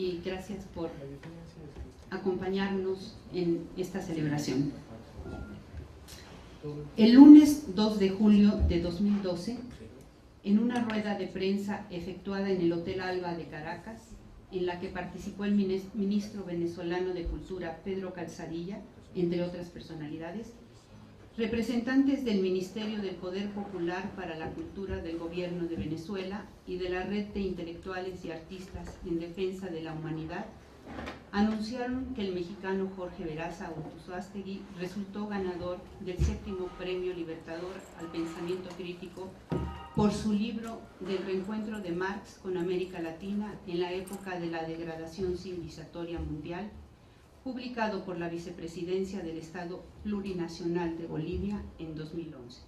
y gracias por acompañarnos en esta celebración. El lunes 2 de julio de 2012, en una rueda de prensa efectuada en el Hotel Alba de Caracas, en la que participó el ministro venezolano de Cultura, Pedro Calzadilla, entre otras personalidades, representantes del Ministerio del Poder Popular para la Cultura del Gobierno de Venezuela y de la Red de Intelectuales y Artistas en Defensa de la Humanidad, anunciaron que el mexicano Jorge Veraza Urtuzástegui resultó ganador del 7º Premio Libertador al Pensamiento Crítico por su libro Del reencuentro de Marx con América Latina en la época de la degradación civilizatoria mundial, publicado por la Vicepresidencia del Estado Plurinacional de Bolivia en 2011.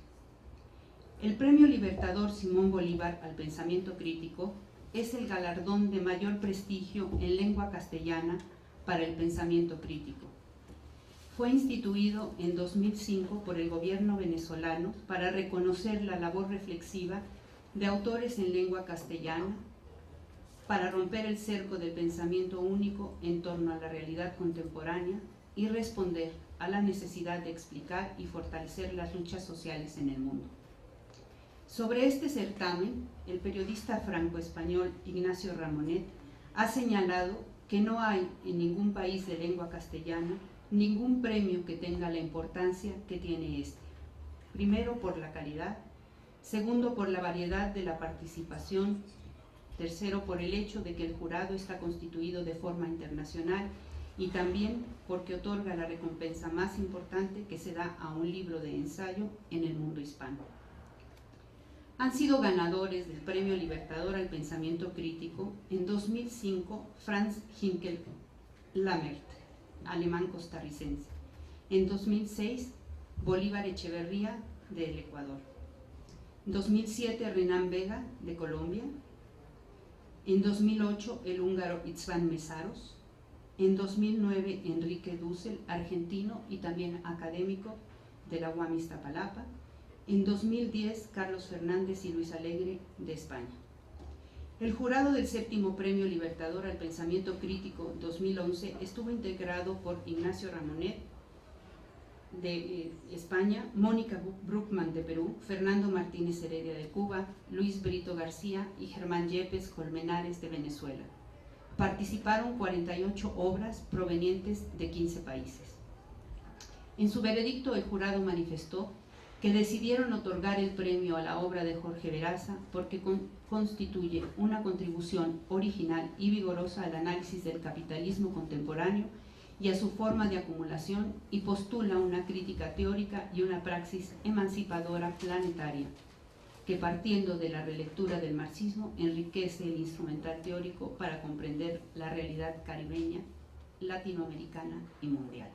El Premio Libertador Simón Bolívar al Pensamiento Crítico es el galardón de mayor prestigio en lengua castellana para el pensamiento crítico. Fue instituido en 2005 por el gobierno venezolano para reconocer la labor reflexiva de autores en lengua castellana, para romper el cerco del pensamiento único en torno a la realidad contemporánea y responder a la necesidad de explicar y fortalecer las luchas sociales en el mundo. Sobre este certamen, el periodista franco-español Ignacio Ramonet ha señalado que no hay en ningún país de lengua castellana ningún premio que tenga la importancia que tiene este. Primero, por la calidad; segundo, por la variedad de la participación; tercero, por el hecho de que el jurado está constituido de forma internacional, y también porque otorga la recompensa más importante que se da a un libro de ensayo en el mundo hispano. Han sido ganadores del Premio Libertador al Pensamiento Crítico en 2005 Franz Hinckel-Lammert, alemán costarricense; en 2006 Bolívar Echeverría, del Ecuador; en 2007 Renan Vega, de Colombia; en 2008 el húngaro István Mészáros; en 2009 Enrique Dussel, argentino y también académico de la UAM Iztapalapa; en 2010 Carlos Fernández y Luis Alegre, de España. El jurado del 7º Premio Libertador al Pensamiento Crítico 2011 estuvo integrado por Ignacio Ramonet, de España, Mónica Bruckmann, de Perú, Fernando Martínez Heredia, de Cuba, Luis Brito García y Germán Yepes Colmenares, de Venezuela. Participaron 48 obras provenientes de 15 países. En su veredicto, el jurado manifestó que decidieron otorgar el premio a la obra de Jorge Veraza porque constituye una contribución original y vigorosa al análisis del capitalismo contemporáneo y a su forma de acumulación, y postula una crítica teórica y una praxis emancipadora planetaria, que partiendo de la relectura del marxismo enriquece el instrumental teórico para comprender la realidad caribeña, latinoamericana y mundial.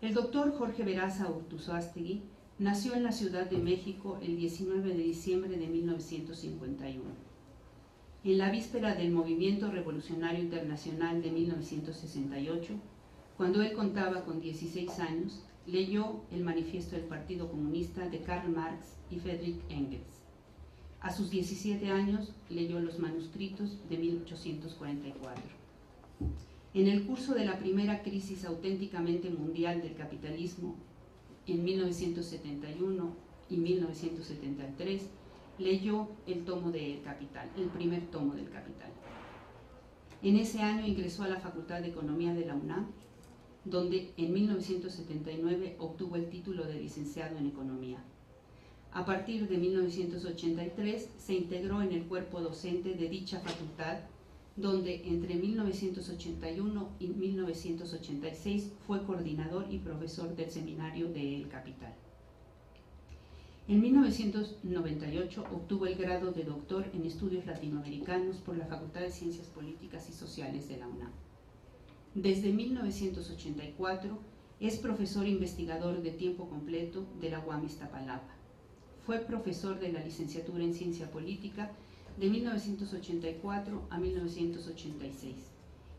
El doctor Jorge Veraza Urtuzástegui nació en la Ciudad de México el 19 de diciembre de 1951. En la víspera del Movimiento Revolucionario Internacional de 1968, cuando él contaba con 16 años, leyó el Manifiesto del Partido Comunista de Karl Marx y Friedrich Engels. A sus 17 años leyó los manuscritos de 1844. En el curso de la primera crisis auténticamente mundial del capitalismo, en 1971 y 1973, leyó el tomo de El Capital, el primer tomo del Capital. En ese año ingresó a la Facultad de Economía de la UNAM, donde en 1979 obtuvo el título de licenciado en Economía. A partir de 1983 se integró en el cuerpo docente de dicha facultad, donde entre 1981 y 1986 fue coordinador y profesor del seminario de El Capital. En 1998 obtuvo el grado de doctor en estudios latinoamericanos por la Facultad de Ciencias Políticas y Sociales de la UNAM. Desde 1984 es profesor investigador de tiempo completo de la UAM Iztapalapa. Fue profesor de la licenciatura en Ciencia Política de 1984 a 1986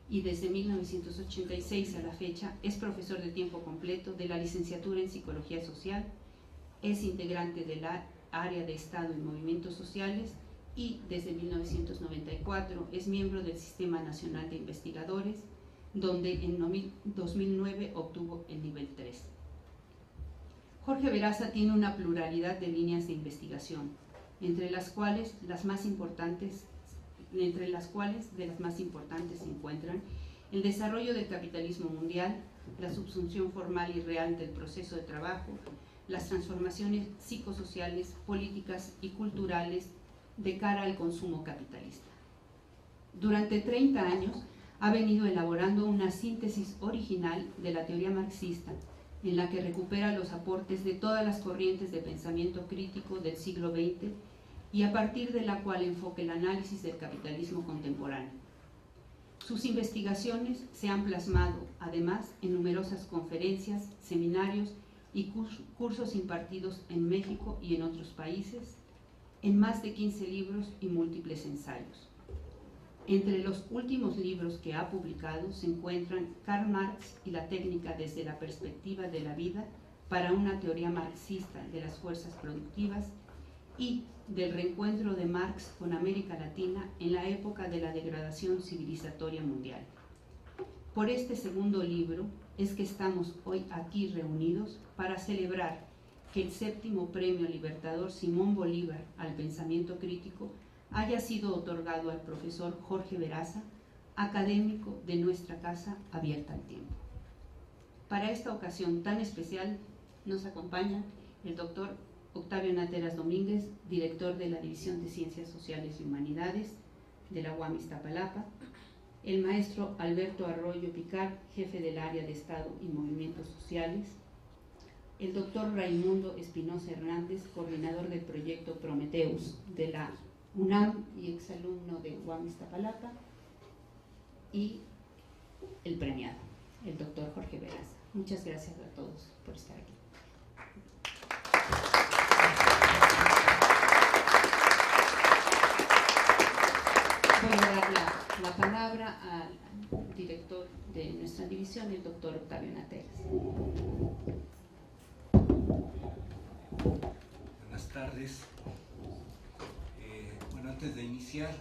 y desde 1986 a la fecha es profesor de tiempo completo de la licenciatura en Psicología Social, es integrante de la área de Estado y Movimientos Sociales y desde 1994 es miembro del Sistema Nacional de Investigadores, donde en 2009 obtuvo el nivel 3. Jorge Veraza tiene una pluralidad de líneas de investigación, entre las cuales de las más importantes se encuentran el desarrollo del capitalismo mundial, la subsunción formal y real del proceso de trabajo, las transformaciones psicosociales, políticas y culturales de cara al consumo capitalista. Durante 30 años ha venido elaborando una síntesis original de la teoría marxista, en la que recupera los aportes de todas las corrientes de pensamiento crítico del siglo XX y a partir de la cual enfoca el análisis del capitalismo contemporáneo. Sus investigaciones se han plasmado, además, en numerosas conferencias, seminarios y cursos impartidos en México y en otros países, en más de 15 libros y múltiples ensayos. Entre los últimos libros que ha publicado se encuentran Karl Marx y la técnica desde la perspectiva de la vida para una teoría marxista de las fuerzas productivas y del reencuentro de Marx con América Latina en la época de la degradación civilizatoria mundial. Por este segundo libro es que estamos hoy aquí reunidos para celebrar que el 7º Premio Libertador Simón Bolívar al Pensamiento Crítico haya sido otorgado al profesor Jorge Veraza, académico de nuestra Casa Abierta al Tiempo. Para esta ocasión tan especial nos acompaña el doctor Octavio Nateras Domínguez, director de la División de Ciencias Sociales y Humanidades de la UAM Iztapalapa, el maestro Alberto Arroyo Picard, jefe del área de Estado y Movimientos Sociales, el doctor Raimundo Espinosa Hernández, coordinador del proyecto Prometheus de la UNAM y exalumno de UAM Iztapalapa, y el premiado, el doctor Jorge Veraza. Muchas gracias a todos por estar aquí. Voy a dar la palabra al director de nuestra división, el doctor Octavio Nateras. Buenas tardes. Bueno, antes de iniciar,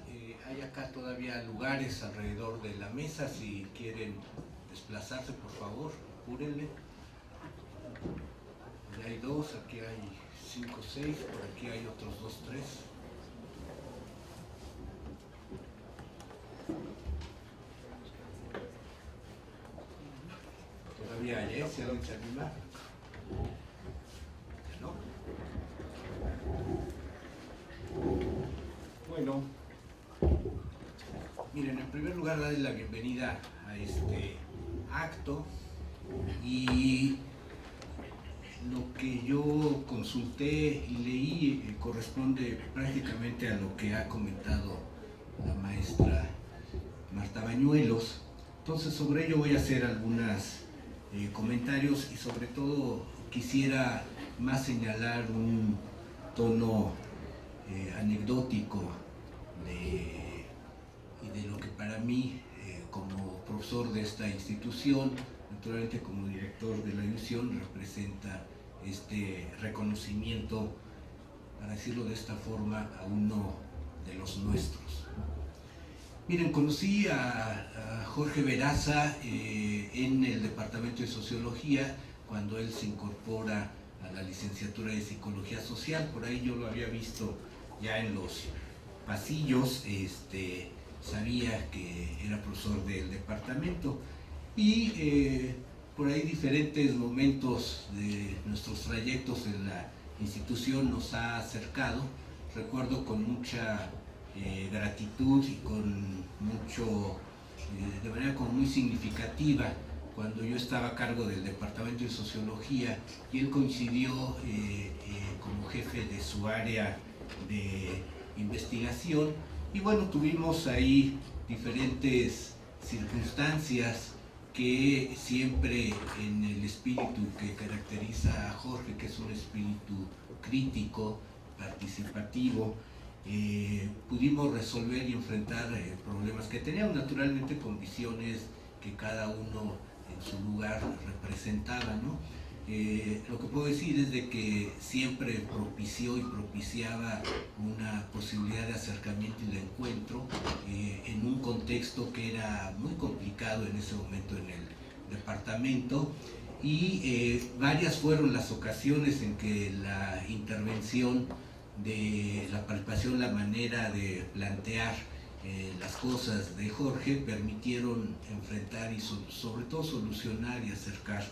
hay acá todavía lugares alrededor de la mesa. Si quieren desplazarse, por favor, apúrenle. Ya hay 2, aquí hay 5, 6, por aquí hay otros 2, 3. Todavía hay, si alguien se anima. ¿No? Bueno, miren, en primer lugar darles la bienvenida a este acto, y lo que yo consulté y leí corresponde prácticamente a lo que ha comentado la maestra Marta Bañuelos. Entonces sobre ello voy a hacer algunos comentarios, y sobre todo quisiera más señalar un tono anecdótico y de lo que para mí, como profesor de esta institución, naturalmente como director de la división, representa este reconocimiento, para decirlo de esta forma, a uno de los nuestros. Miren, conocí a Jorge Veraza en el Departamento de Sociología, cuando él se incorpora a la licenciatura de Psicología Social. Por ahí yo lo había visto ya en los pasillos, sabía que era profesor del departamento, y por ahí diferentes momentos de nuestros trayectos en la institución nos ha acercado. Recuerdo con mucha gratitud y con mucho, de manera como muy significativa, cuando yo estaba a cargo del Departamento de Sociología y él coincidió como jefe de su área de investigación, y bueno, tuvimos ahí diferentes circunstancias que siempre, en el espíritu que caracteriza a Jorge, que es un espíritu crítico, participativo, pudimos resolver y enfrentar problemas que teníamos, naturalmente con visiones que cada uno en su lugar representaba, ¿no? Lo que puedo decir es de que siempre propició y propiciaba una posibilidad de acercamiento y de encuentro en un contexto que era muy complicado en ese momento en el departamento, y varias fueron las ocasiones en que la intervención de la participación, la manera de plantear las cosas de Jorge permitieron enfrentar y sobre todo solucionar y acercar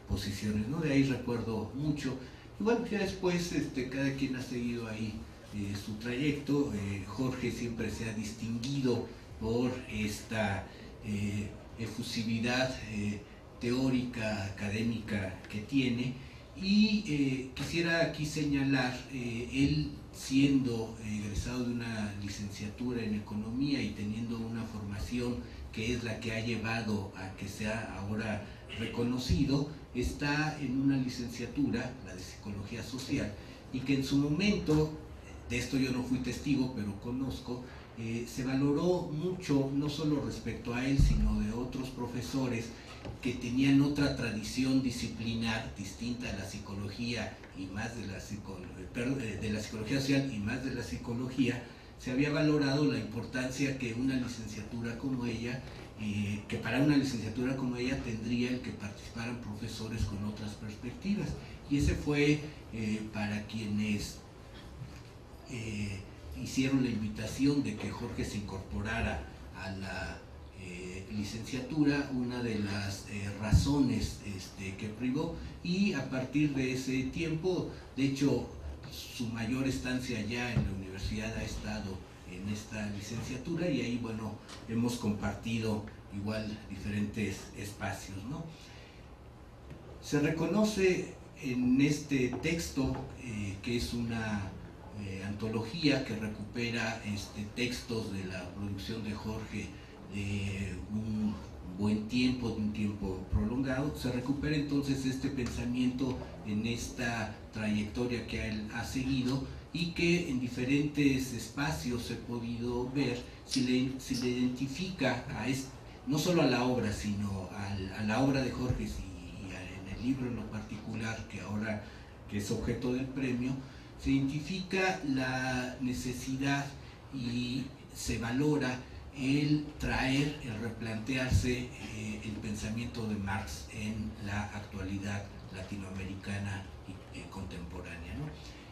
posiciones, ¿no? De ahí recuerdo mucho. Y bueno, ya después cada quien ha seguido ahí su trayecto. Jorge siempre se ha distinguido por esta efusividad teórica, académica que tiene, y quisiera aquí señalar, él siendo egresado de una licenciatura en economía y teniendo una formación que es la que ha llevado a que sea ahora reconocido, está en una licenciatura, la de Psicología Social, y que en su momento, de esto yo no fui testigo, pero conozco, se valoró mucho, no solo respecto a él, sino de otros profesores que tenían otra tradición disciplinar distinta a la psicología y más de la psicología social y más de la psicología. Se había valorado la importancia que una licenciatura como ella, que para una licenciatura como ella tendría el que participaran profesores con otras perspectivas, y ese fue para quienes hicieron la invitación de que Jorge se incorporara a la licenciatura, una de las razones que privó, y a partir de ese tiempo, de hecho, su mayor estancia ya en la universidad ha estado en esta licenciatura, y ahí, bueno, hemos compartido igual diferentes espacios, ¿no? Se reconoce en este texto, que es una antología que recupera textos de la producción de Jorge de un buen tiempo, de un tiempo prolongado. Se recupera entonces este pensamiento en esta trayectoria que él ha seguido, y que en diferentes espacios he podido ver si le identifica no solo a la obra, sino a la obra de Jorge, y en el libro en lo particular, que es objeto del premio, se identifica la necesidad y se valora el traer, el replantearse el pensamiento de Marx en la actualidad latinoamericana y contemporánea, ¿no?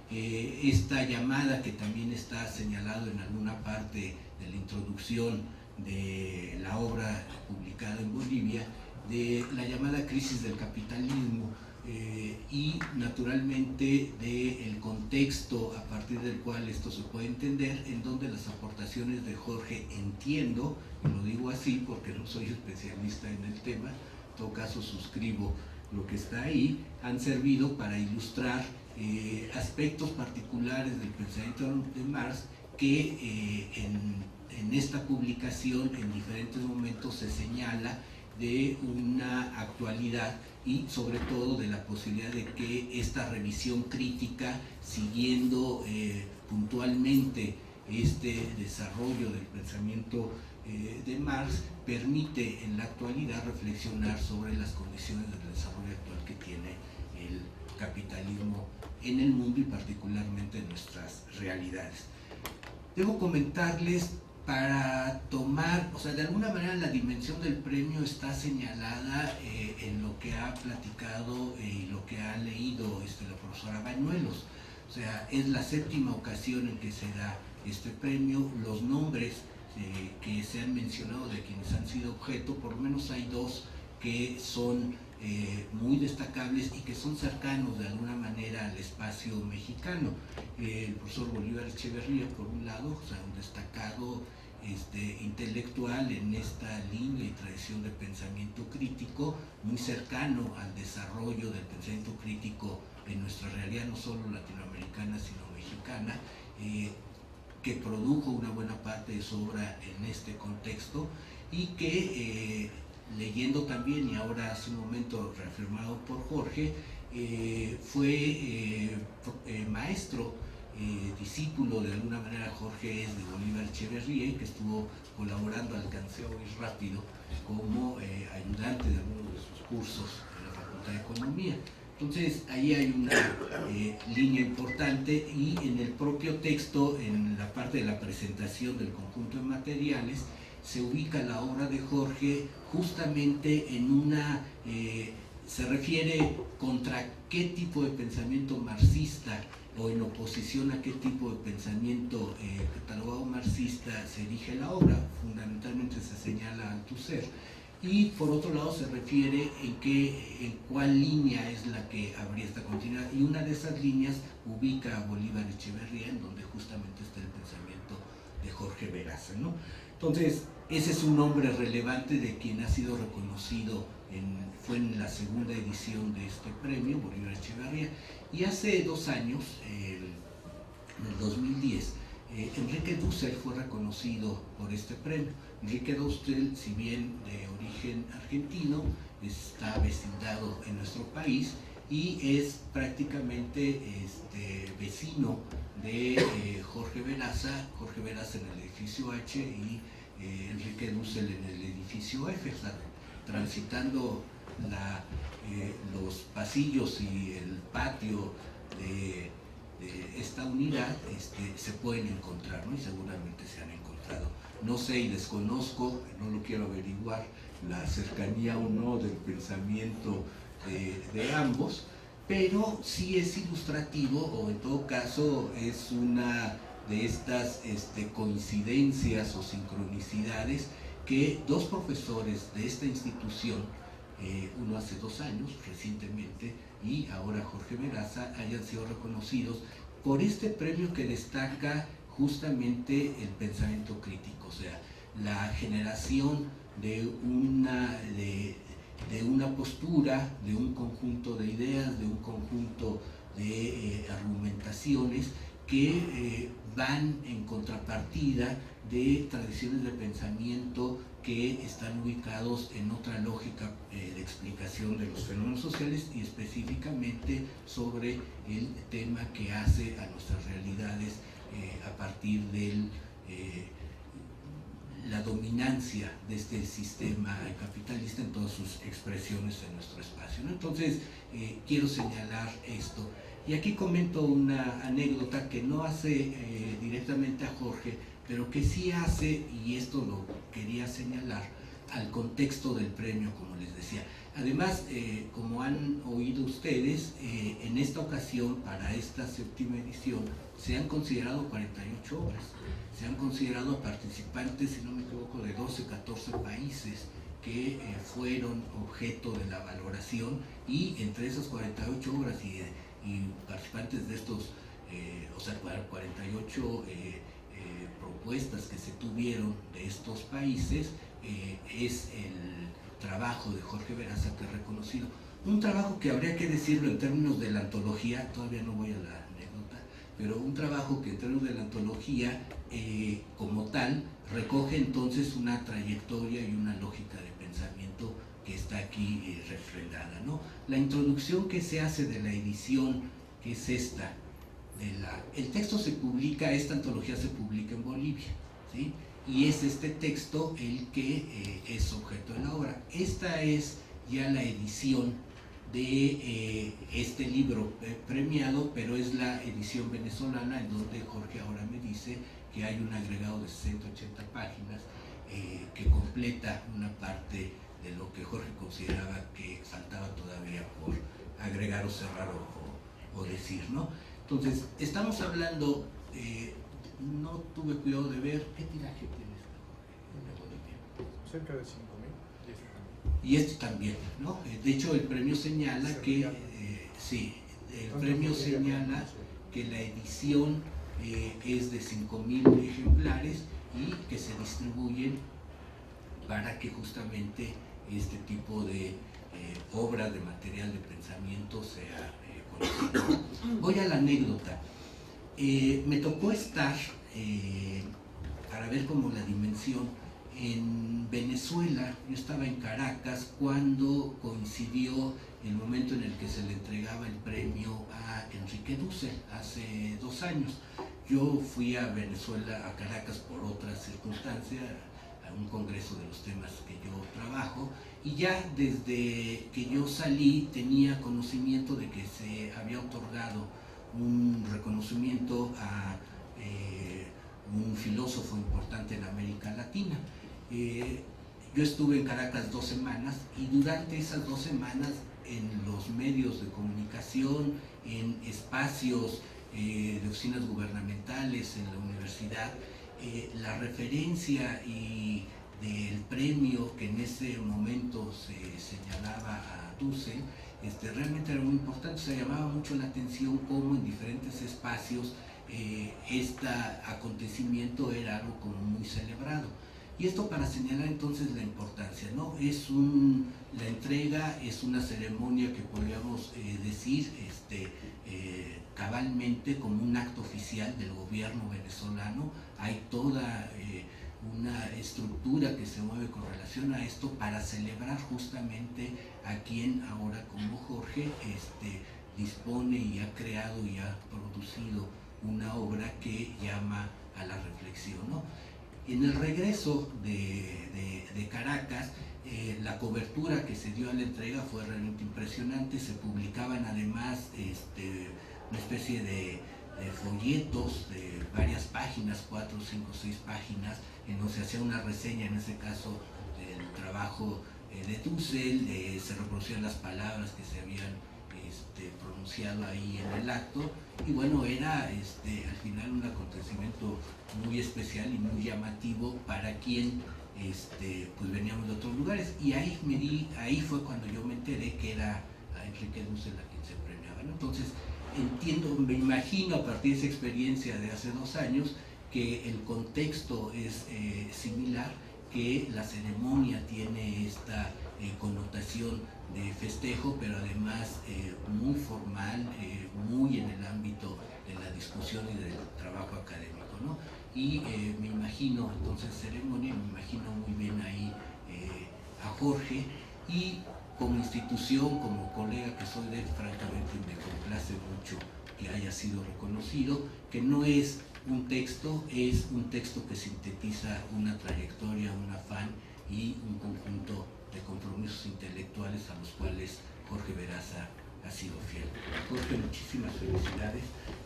Esta llamada, que también está señalado en alguna parte de la introducción de la obra publicada en Bolivia, de la llamada crisis del capitalismo, y naturalmente del contexto a partir del cual esto se puede entender, en donde las aportaciones de Jorge, entiendo, y lo digo así porque no soy especialista en el tema, en todo caso suscribo lo que está ahí, han servido para ilustrar aspectos particulares del pensamiento de Marx que en esta publicación en diferentes momentos se señala de una actualidad, y sobre todo de la posibilidad de que esta revisión crítica, siguiendo puntualmente este desarrollo del pensamiento de Marx, permite en la actualidad reflexionar sobre las condiciones del desarrollo actual que tiene el capitalismo en el mundo y particularmente en nuestras realidades. Debo comentarles, para tomar, o sea, de alguna manera la dimensión del premio está señalada en lo que ha platicado y lo que ha leído la profesora Bañuelos. O sea, es la 7ª ocasión en que se da este premio. Los nombres que se han mencionado de quienes han sido objeto, por lo menos hay 2 que son muy destacables y que son cercanos de alguna manera al espacio mexicano. El profesor Bolívar Echeverría, por un lado, o sea, un destacado intelectual en esta línea y tradición de pensamiento crítico, muy cercano al desarrollo del pensamiento crítico en nuestra realidad, no solo latinoamericana, sino mexicana, que produjo una buena parte de su obra en este contexto, y que leyendo también, y ahora hace un momento reafirmado por Jorge, fue maestro, discípulo de alguna manera. Jorge es de Bolívar Echeverría, que estuvo colaborando, alcancé a oír rápido, como ayudante de algunos de sus cursos en la Facultad de Economía. Entonces ahí hay una línea importante, y en el propio texto, en la parte de la presentación del conjunto de materiales, se ubica la obra de Jorge justamente en una, se refiere contra qué tipo de pensamiento marxista o en oposición a qué tipo de pensamiento catalogado marxista se erige la obra. Fundamentalmente se señala Althusser. Y por otro lado se refiere en cuál línea es la que habría esta continuidad, y una de esas líneas ubica a Bolívar Echeverría, en donde justamente está el pensamiento de Jorge Veraza, ¿no? Entonces ese es un nombre relevante de quien ha sido reconocido, fue en la segunda edición de este premio, Bolívar Echeverría, y hace 2 años, en el 2010, Enrique Dussel fue reconocido por este premio. Enrique Dussel, si bien de origen argentino, está vecindado en nuestro país y es prácticamente vecino de Jorge Veraza en el edificio H y Enrique Dussel en el edificio F, o sea, transitando los pasillos y el patio de esta unidad se pueden encontrar, ¿no? Y seguramente se han encontrado. No sé y desconozco, no lo quiero averiguar, la cercanía o no del pensamiento de ambos, pero sí es ilustrativo, o en todo caso es una de estas coincidencias o sincronicidades que 2 profesores de esta institución, uno hace 2 años recientemente y ahora Jorge Veraza, hayan sido reconocidos por este premio que destaca justamente el pensamiento crítico, o sea, la generación de una postura, de un conjunto de ideas, de un conjunto de argumentaciones que van en contrapartida de tradiciones de pensamiento que están ubicados en otra lógica de explicación de los fenómenos sociales, y específicamente sobre el tema que hace a nuestras realidades a partir de la dominancia de este sistema capitalista en todas sus expresiones en nuestro espacio, ¿no? Entonces quiero señalar esto, y aquí comento una anécdota que no hace directamente a Jorge, pero que sí hace, y esto lo quería señalar, al contexto del premio, como les decía. Además, como han oído ustedes, en esta ocasión, para esta 7ª edición, se han considerado 48 obras, se han considerado participantes, si no me equivoco, de 12, 14 países que fueron objeto de la valoración, y entre esas 48 obras y participantes de estos, 48 propuestas que se tuvieron de estos países, es el trabajo de Jorge Veraza que es reconocido. Un trabajo que habría que decirlo en términos de la antología, todavía no voy a la anécdota, pero un trabajo que en términos de la antología como tal recoge entonces una trayectoria y una lógica de pensamiento que está aquí refrendada, ¿no? La introducción que se hace de la edición, que es esta, el texto se publica, esta antología se publica en Bolivia, ¿sí? Y es este texto el que es objeto de la obra. Esta es ya la edición de este libro premiado, pero es la edición venezolana, en donde Jorge ahora me dice que hay un agregado de 60-80 páginas que completa una parte de lo que Jorge consideraba que faltaba todavía por agregar o cerrar o decir, ¿no? Entonces, estamos hablando, no tuve cuidado de ver, ¿qué tiraje tiene esta? Cerca de 5.000. Y este también, ¿no? De hecho, el premio señala que, sí, el premio señala que la edición es de 5.000 ejemplares y que se distribuyen para que justamente este tipo de obra, de material de pensamiento sea conocido. Voy a la anécdota. Me tocó estar, para ver como la dimensión, en Venezuela. Yo estaba en Caracas cuando coincidió el momento en el que se le entregaba el premio a Enrique Dussel, hace 2 años. Yo fui a Venezuela, a Caracas, por otra circunstancia, a un congreso de los temas que yo trabajo, y ya desde que yo salí tenía conocimiento de que se había otorgado un reconocimiento a un filósofo importante en América Latina. Yo estuve en Caracas 2 semanas, y durante esas 2 semanas en los medios de comunicación, en espacios de oficinas gubernamentales, en la universidad, la referencia y del premio que en ese momento se señalaba a Dussel, realmente era muy importante. Se llamaba mucho la atención cómo en diferentes espacios este acontecimiento era algo como muy celebrado. Y esto para señalar entonces la importancia, ¿no? La entrega es una ceremonia que podríamos decir cabalmente como un acto oficial del gobierno venezolano. Hay toda una estructura que se mueve con relación a esto para celebrar justamente a quien ahora, como Jorge, dispone y ha creado y ha producido una obra que llama a la reflexión, ¿no? En el regreso de Caracas, la cobertura que se dio a la entrega fue realmente impresionante. Se publicaban además una especie de folletos de varias páginas, 4, 5, 6 páginas, en donde se hacía una reseña, en ese caso, del trabajo de Dussel, se reproducían las palabras que se habían pronunciado ahí en el acto, y bueno, era al final un acontecimiento muy especial y muy llamativo para quien pues veníamos de otros lugares, y ahí fue cuando yo me enteré que era a Enrique Dussel a quien se premiaba, ¿no? Entonces entiendo, me imagino a partir de esa experiencia de hace 2 años que el contexto es similar, que la ceremonia tiene esta connotación de festejo, pero además muy formal, muy en el ámbito de la discusión y del trabajo académico, ¿no? Y me imagino entonces ceremonia, me imagino muy bien ahí a Jorge, y como institución, como colega que soy de él, francamente me complace mucho que haya sido reconocido, que no es un texto, es un texto que sintetiza una trayectoria, un afán y un conjunto de compromisos intelectuales a los cuales Jorge Veraza ha sido fiel. Jorge, muchísimas felicidades,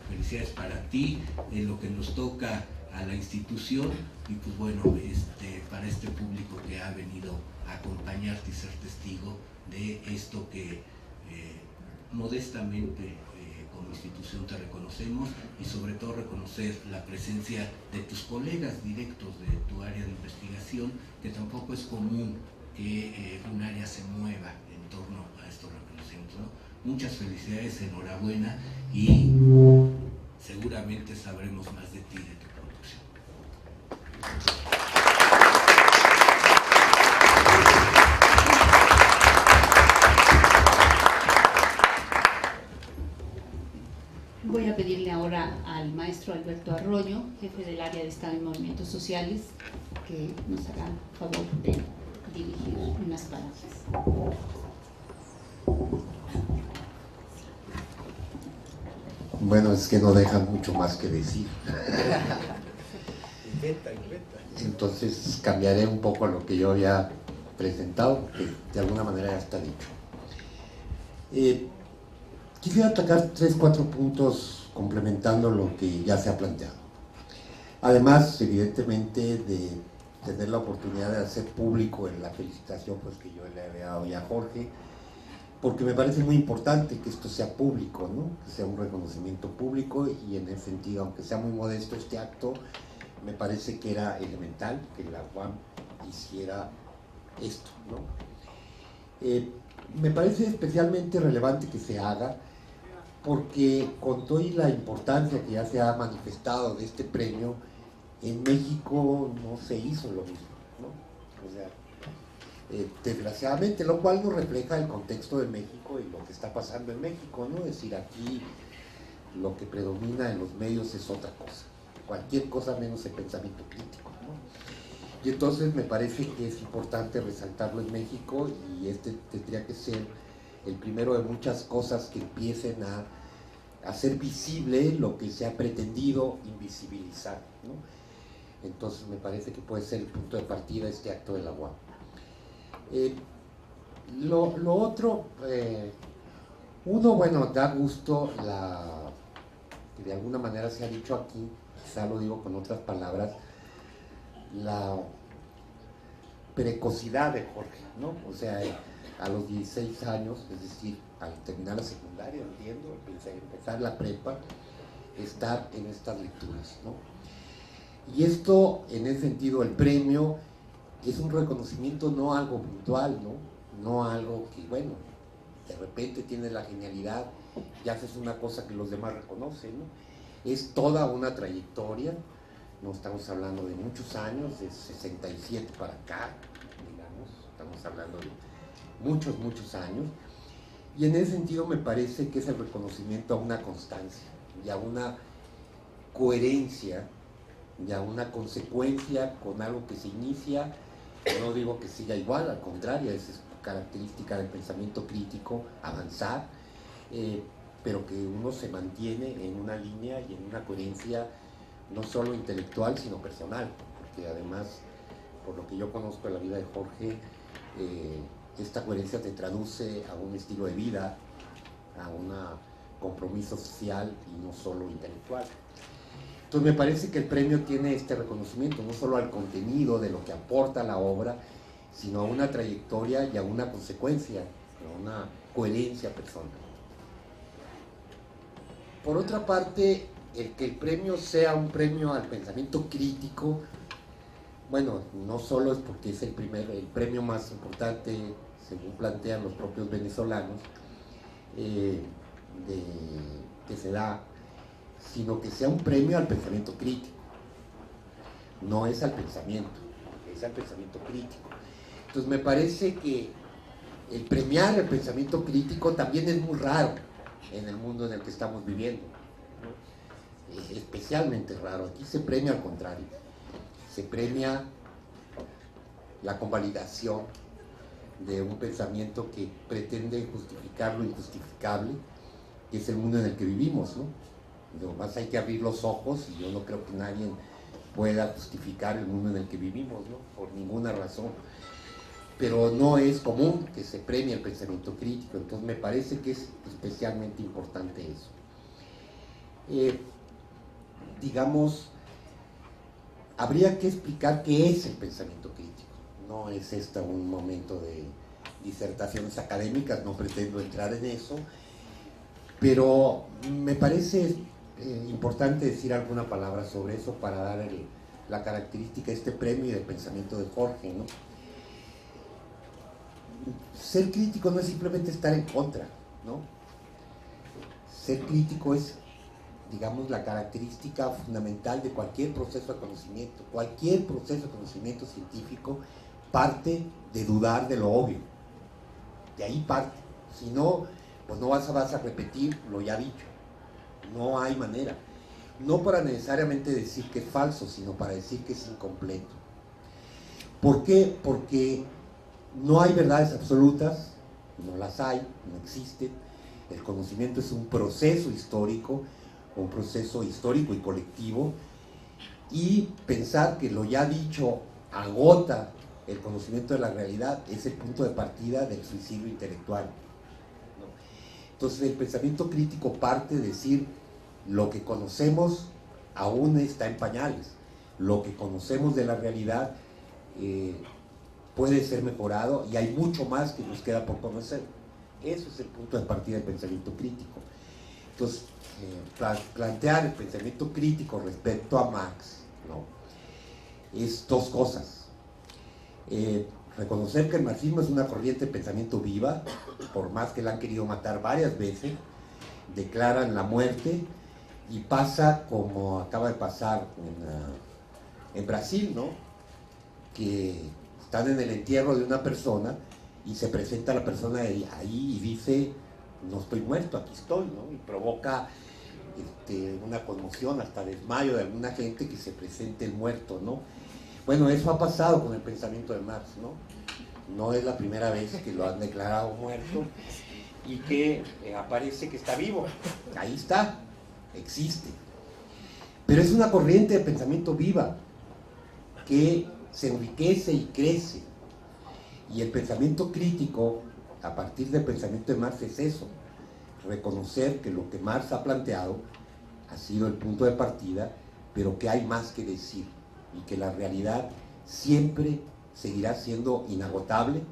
felicidades para ti, en lo que nos toca a la institución, y pues bueno, para este público que ha venido a acompañarte y ser testigo de esto que modestamente como institución te reconocemos, y sobre todo reconocer la presencia de tus colegas directos de tu área de investigación, que tampoco es común que un área se mueva en torno a estos reconocimientos, ¿no? Muchas felicidades, enhorabuena, y seguramente sabremos más de ti, de tu producción. Voy a pedirle ahora al maestro Alberto Arroyo, jefe del área de Estado y Movimientos Sociales, que nos haga favor de dirigir unas palabras. Bueno, es que no dejan mucho más que decir. Entonces cambiaré un poco lo que yo había presentado, que de alguna manera ya está dicho. Quisiera atacar 3, 4 puntos complementando lo que ya se ha planteado. Además, evidentemente, de tener la oportunidad de hacer público en la felicitación pues, que yo le había dado ya a Jorge, porque me parece muy importante que esto sea público, ¿no? Que sea un reconocimiento público, y en ese sentido, aunque sea muy modesto este acto, me parece que era elemental que la UAM hiciera esto, ¿no? Me parece especialmente relevante que se haga, porque con toda la importancia que ya se ha manifestado de este premio, en México no se hizo lo mismo, ¿no? O sea, desgraciadamente, lo cual no refleja el contexto de México y lo que está pasando en México, ¿no? Es decir, aquí lo que predomina en los medios es otra cosa, cualquier cosa menos el pensamiento crítico, ¿no? Y entonces me parece que es importante resaltarlo en México, y tendría que ser el primero de muchas cosas que empiecen a hacer visible lo que se ha pretendido invisibilizar, ¿no? Entonces me parece que puede ser el punto de partida este acto de la UAM. Lo otro, uno, bueno, da gusto que de alguna manera se ha dicho aquí, quizá lo digo con otras palabras, la precocidad de Jorge, ¿no? O sea, a los 16 años, es decir, al terminar la secundaria, entiendo, empezar la prepa, estar en estas lecturas, ¿no? Y esto, en ese sentido, el premio es un reconocimiento, no algo puntual, no algo que, bueno, de repente tienes la genialidad y haces una cosa que los demás reconocen, ¿no? Es toda una trayectoria, no estamos hablando de muchos años, de 67 para acá, digamos, estamos hablando de muchos años, y en ese sentido me parece que es el reconocimiento a una constancia y a una coherencia y a una consecuencia con algo que se inicia. No digo que siga igual, al contrario, esa es característica del pensamiento crítico, avanzar, pero que uno se mantiene en una línea y en una coherencia no solo intelectual, sino personal, porque además, por lo que yo conozco de la vida de Jorge, esta coherencia te traduce a un estilo de vida, a un compromiso social y no solo intelectual. Entonces me parece que el premio tiene este reconocimiento, no solo al contenido de lo que aporta la obra, sino a una trayectoria y a una consecuencia, a una coherencia personal. Por otra parte, el que el premio sea un premio al pensamiento crítico, bueno, no solo es porque es el premio más importante, según plantean los propios venezolanos, que se da, sino que sea un premio al pensamiento crítico. No es al pensamiento, es al pensamiento crítico. Entonces me parece que el premiar el pensamiento crítico también es muy raro en el mundo en el que estamos viviendo, ¿no? Es especialmente raro. Aquí se premia al contrario, se premia la convalidación de un pensamiento que pretende justificar lo injustificable, que es el mundo en el que vivimos, ¿no? Nomás hay que abrir los ojos y yo no creo que nadie pueda justificar el mundo en el que vivimos, ¿no? Por ninguna razón. Pero no es común que se premie el pensamiento crítico, entonces me parece que es especialmente importante eso. Digamos, habría que explicar qué es el pensamiento crítico. No es un momento de disertaciones académicas, no pretendo entrar en eso, pero me parece importante decir alguna palabra sobre eso para dar la característica de este premio y del pensamiento de Jorge, ¿no? Ser crítico no es simplemente estar en contra, ¿no? Ser crítico es, digamos, la característica fundamental de cualquier proceso de conocimiento. Cualquier proceso de conocimiento científico parte de dudar de lo obvio. De ahí parte. Si no, pues no vas a repetir lo ya dicho. No hay manera. No para necesariamente decir que es falso, sino para decir que es incompleto. ¿Por qué? Porque no hay verdades absolutas, no las hay, no existen. El conocimiento es un proceso histórico y colectivo, y pensar que lo ya dicho agota el conocimiento de la realidad es el punto de partida del suicidio intelectual, ¿no? Entonces el pensamiento crítico parte de decir lo que conocemos aún está en pañales, lo que conocemos de la realidad puede ser mejorado y hay mucho más que nos queda por conocer. Eso es el punto de partida del pensamiento crítico. Entonces, plantear el pensamiento crítico respecto a Marx, ¿no? Es dos cosas. Reconocer que el marxismo es una corriente de pensamiento viva, por más que la han querido matar varias veces, declaran la muerte y pasa como acaba de pasar en Brasil, ¿no? Que están en el entierro de una persona y se presenta la persona ahí y dice: no estoy muerto, aquí estoy, ¿no? Y provoca una conmoción, hasta desmayo de alguna gente que se presente el muerto, ¿no? Bueno, eso ha pasado con el pensamiento de Marx, ¿no? No es la primera vez que lo han declarado muerto y que aparece que está vivo. Ahí está, existe. Pero es una corriente de pensamiento viva. que se enriquece y crece. Y el pensamiento crítico, a partir del pensamiento de Marx, es eso: reconocer que lo que Marx ha planteado ha sido el punto de partida, pero que hay más que decir y que la realidad siempre seguirá siendo inagotable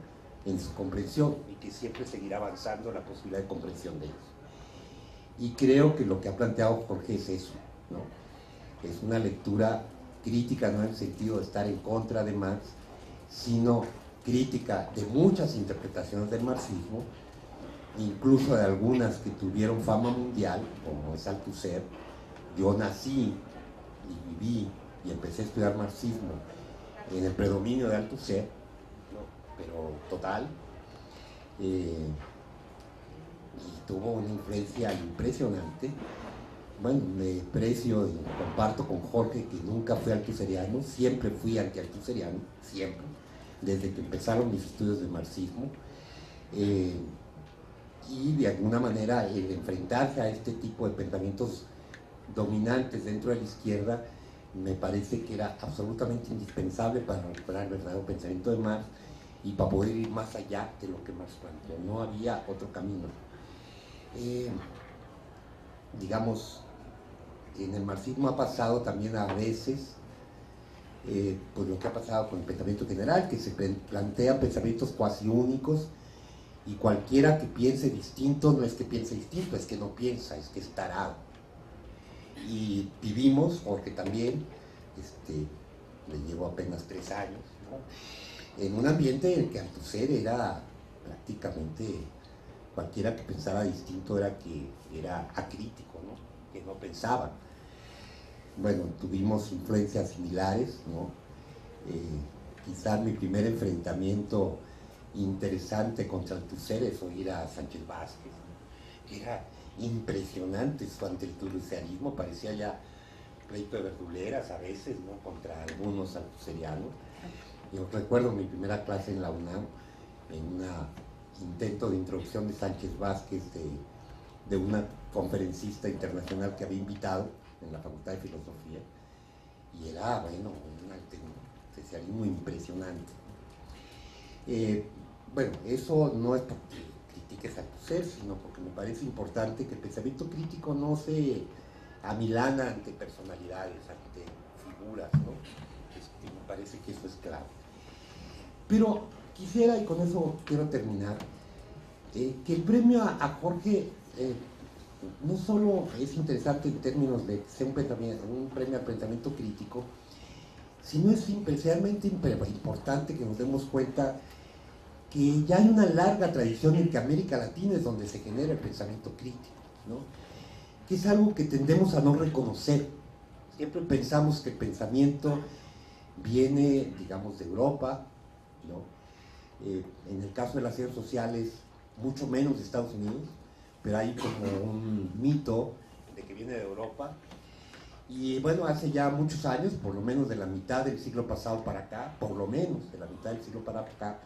en su comprensión y que siempre seguirá avanzando la posibilidad de comprensión de ellos. Y creo que lo que ha planteado Jorge es eso, ¿no? Es una lectura crítica, no en el sentido de estar en contra de Marx, sino crítica de muchas interpretaciones del marxismo, incluso de algunas que tuvieron fama mundial, como es Althusser. Yo nací y viví y empecé a estudiar marxismo en el predominio de Althusser, ¿no? Pero total, y tuvo una influencia impresionante. Bueno, me precio y comparto con Jorge que nunca fui althuseriano, siempre fui anti-althuseriano, siempre, desde que empezaron mis estudios de marxismo. Y de alguna manera el enfrentarse a este tipo de pensamientos dominantes dentro de la izquierda me parece que era absolutamente indispensable para recuperar el verdadero pensamiento de Marx y para poder ir más allá de lo que Marx planteó. No había otro camino. Digamos, en el marxismo ha pasado también a veces pues lo que ha pasado con el pensamiento general, que se plantean pensamientos cuasi únicos, y cualquiera que piense distinto no es que piense distinto, es que no piensa, es que es tarado. Y vivimos, porque también le llevo apenas 3 años, ¿no?, en un ambiente en el que Althusser era prácticamente, cualquiera que pensara distinto era acrítico, ¿no?, que no pensaba. Bueno, tuvimos influencias similares, ¿no? Quizás mi primer enfrentamiento interesante contra Althusser es oír a Sánchez Vázquez, ¿no? Era impresionante su antialthuserianismo, parecía ya pleito de verduleras a veces, ¿no?, contra algunos althusserianos. Yo recuerdo mi primera clase en la UNAM, en un intento de introducción de Sánchez Vázquez, de una conferencista internacional que había invitado en la Facultad de Filosofía, y era, bueno, un althusserianismo impresionante. Bueno, eso no es porque critiques a Althusser, sino porque me parece importante que el pensamiento crítico no se amilana ante personalidades, ante figuras, ¿no? Me parece que eso es clave. Pero quisiera, y con eso quiero terminar, que el premio a Jorge no solo es interesante en términos de ser un premio al pensamiento crítico, sino es especialmente importante que nos demos cuenta que ya hay una larga tradición en que América Latina es donde se genera el pensamiento crítico, ¿no?, que es algo que tendemos a no reconocer. Siempre pensamos que el pensamiento viene, digamos, de Europa, ¿no? En el caso de las ciencias sociales, mucho menos de Estados Unidos, pero hay como un mito de que viene de Europa. Y bueno, hace ya muchos años, por lo menos de la mitad del siglo pasado para acá, por lo menos de la mitad del siglo para acá,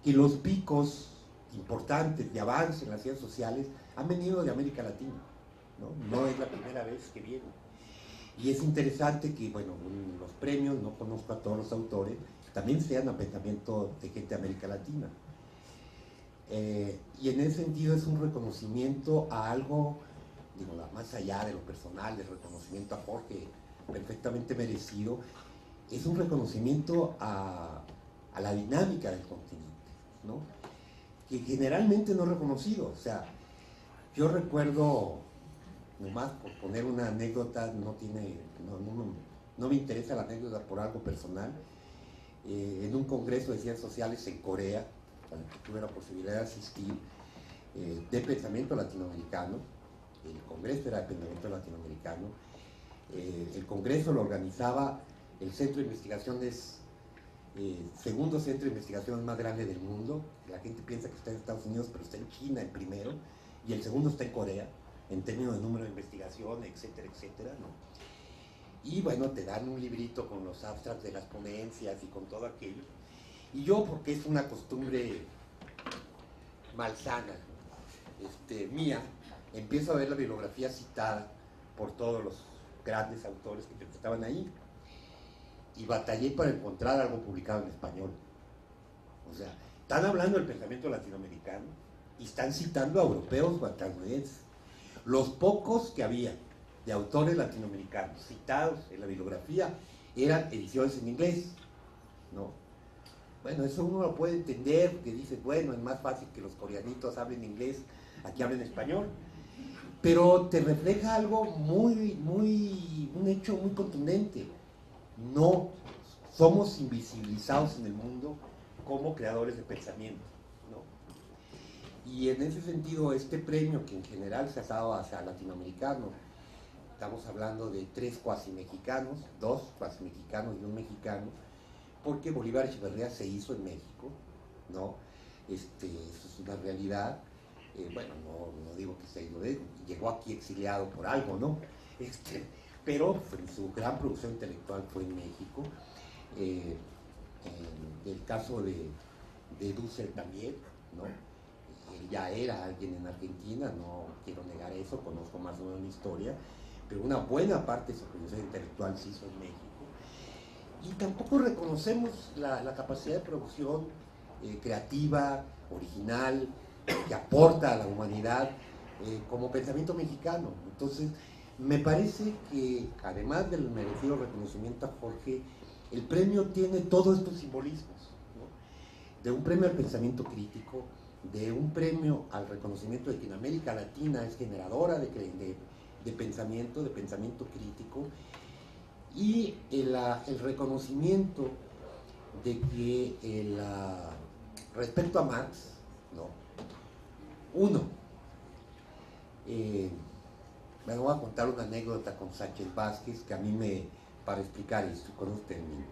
que los picos importantes de avance en las ciencias sociales han venido de América Latina, ¿no? No es la primera vez que vienen. Y es interesante que, bueno, los premios, no conozco a todos los autores, también sean a pensamiento de gente de América Latina. Y en ese sentido es un reconocimiento a algo, digo, más allá de lo personal, del reconocimiento a Jorge, perfectamente merecido, es un reconocimiento a la dinámica del continente, ¿no?, que generalmente no es reconocido. O sea, yo recuerdo, nomás por poner una anécdota, no me interesa la anécdota por algo personal, en un congreso de ciencias sociales en Corea, al que tuve la posibilidad de asistir, de pensamiento latinoamericano. El congreso era de pensamiento latinoamericano. El congreso lo organizaba el Centro de Investigaciones, segundo centro de investigaciones más grande del mundo. La gente piensa que está en Estados Unidos, pero está en China el primero, y el segundo está en Corea, en términos de número de investigación, etcétera, etcétera, ¿no? Y bueno, te dan un librito con los abstracts de las ponencias y con todo aquello. Y yo, porque es una costumbre malsana, mía, empiezo a ver la bibliografía citada por todos los grandes autores que estaban ahí. y batallé para encontrar algo publicado en español. O sea, están hablando del pensamiento latinoamericano y están citando a europeos o estadounidenses. Los pocos que había de autores latinoamericanos citados en la bibliografía eran ediciones en inglés, ¿no? Bueno, eso uno lo puede entender, porque dices, bueno, es más fácil que los coreanitos hablen inglés, aquí hablen español, pero te refleja algo un hecho muy contundente. No somos invisibilizados en el mundo como creadores de pensamiento, ¿no? Y en ese sentido, este premio que en general se ha dado hacia latinoamericano, estamos hablando de 3 cuasi mexicanos, 2 cuasi mexicanos y un mexicano, porque Bolívar Echeverría se hizo en México, ¿no? Eso es una realidad. Bueno, no digo que se ha ido llegó aquí exiliado por algo, ¿no? Pero su gran producción intelectual fue en México. En el caso de Dussel también, ¿no? Él ya era alguien en Argentina, no quiero negar eso, conozco más o menos la historia, pero una buena parte de su producción intelectual se hizo en México. Y tampoco reconocemos la capacidad de producción creativa, original, que aporta a la humanidad como pensamiento mexicano. Entonces, me parece que, además del merecido reconocimiento a Jorge, el premio tiene todos estos simbolismos, ¿no? De un premio al pensamiento crítico, de un premio al reconocimiento de que en América Latina es generadora de pensamiento crítico, y el reconocimiento de que respecto a Marx, ¿no? Uno, me voy a contar una anécdota con Sánchez Vázquez que a mí para explicar esto, con un término.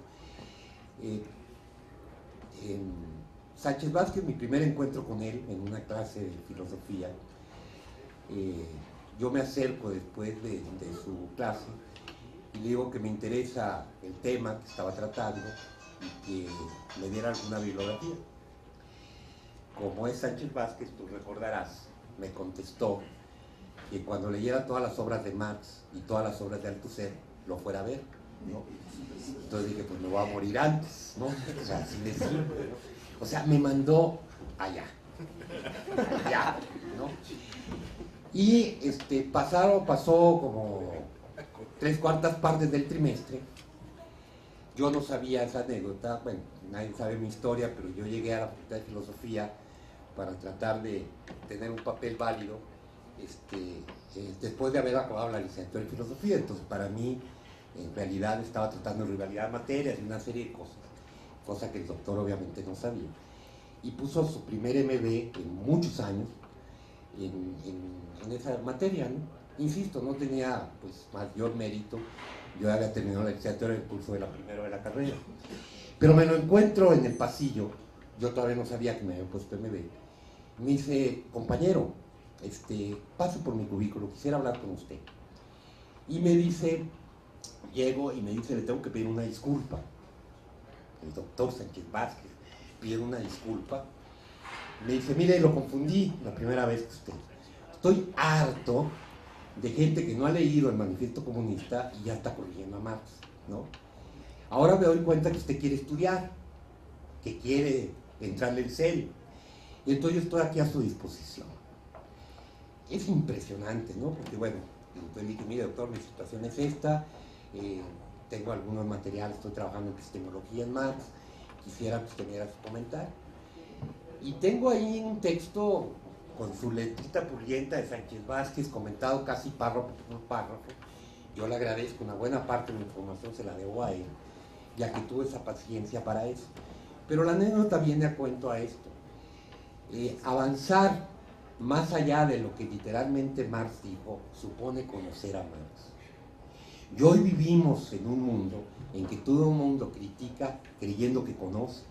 Sánchez Vázquez, mi primer encuentro con él en una clase de filosofía, yo me acerco después de su clase y le digo que me interesa el tema que estaba tratando y que me diera alguna bibliografía. Como es Sánchez Vázquez, tú recordarás, me contestó que cuando leyera todas las obras de Marx y todas las obras de Althusser, lo fuera a ver, ¿no? Entonces dije, pues me voy a morir antes, ¿no? O sea, así de simple, ¿no? O sea, me mandó allá, ¿no? Y pasó como 3/4 partes del trimestre. Yo no sabía esa anécdota, bueno, nadie sabe mi historia, pero yo llegué a la Facultad de Filosofía para tratar de tener un papel válido después de haber acabado la licenciatura en Filosofía. Entonces, para mí, en realidad, estaba tratando de rivalidad de materias y una serie de cosas que el doctor obviamente no sabía. Y puso su primer MB en muchos años en esa materia, ¿no? Insisto, no tenía pues mayor mérito, yo había terminado la licenciatura en el curso de la primera de la carrera, pero me lo encuentro en el pasillo, yo todavía no sabía que me había puesto MB, me dice, compañero, paso por mi cubículo, quisiera hablar con usted, y me dice, llego y me dice, le tengo que pedir una disculpa, el doctor Sánchez Vázquez pide una disculpa, me dice, mire, lo confundí la primera vez que usted, estoy harto de gente que no ha leído el Manifiesto Comunista y ya está corrigiendo a Marx, ¿no? Ahora me doy cuenta que usted quiere estudiar, que quiere entrarle en serio, y entonces yo estoy aquí a su disposición. Es impresionante, ¿no? Porque bueno, entonces dije, mire doctor, mi situación es esta, tengo algunos materiales, estoy trabajando en epistemología en Marx, quisiera que usted me diera su comentario. Y tengo ahí un texto con su letrita purrienta de Sánchez Vázquez, comentado casi párrafo por párrafo. Yo le agradezco, una buena parte de mi información se la debo a él, ya que tuvo esa paciencia para eso. Pero la anécdota viene a cuento a esto. Avanzar más allá de lo que literalmente Marx dijo, supone conocer a Marx. Y hoy vivimos en un mundo en que todo el mundo critica creyendo que conoce,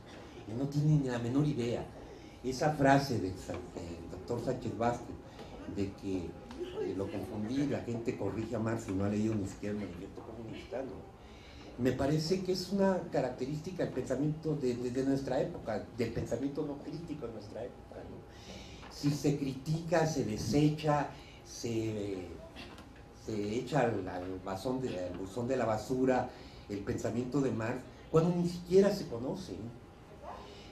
y no tiene ni la menor idea. Esa frase del doctor Sánchez Vázquez, de que lo confundí, la gente corrige a Marx y no ha leído ni siquiera el Manifiesto Comunista, ¿no? Me parece que es una característica del pensamiento de nuestra época, del pensamiento no crítico de nuestra época, ¿no? Si se critica, se desecha, se echa al buzón de la basura el pensamiento de Marx cuando ni siquiera se conocen.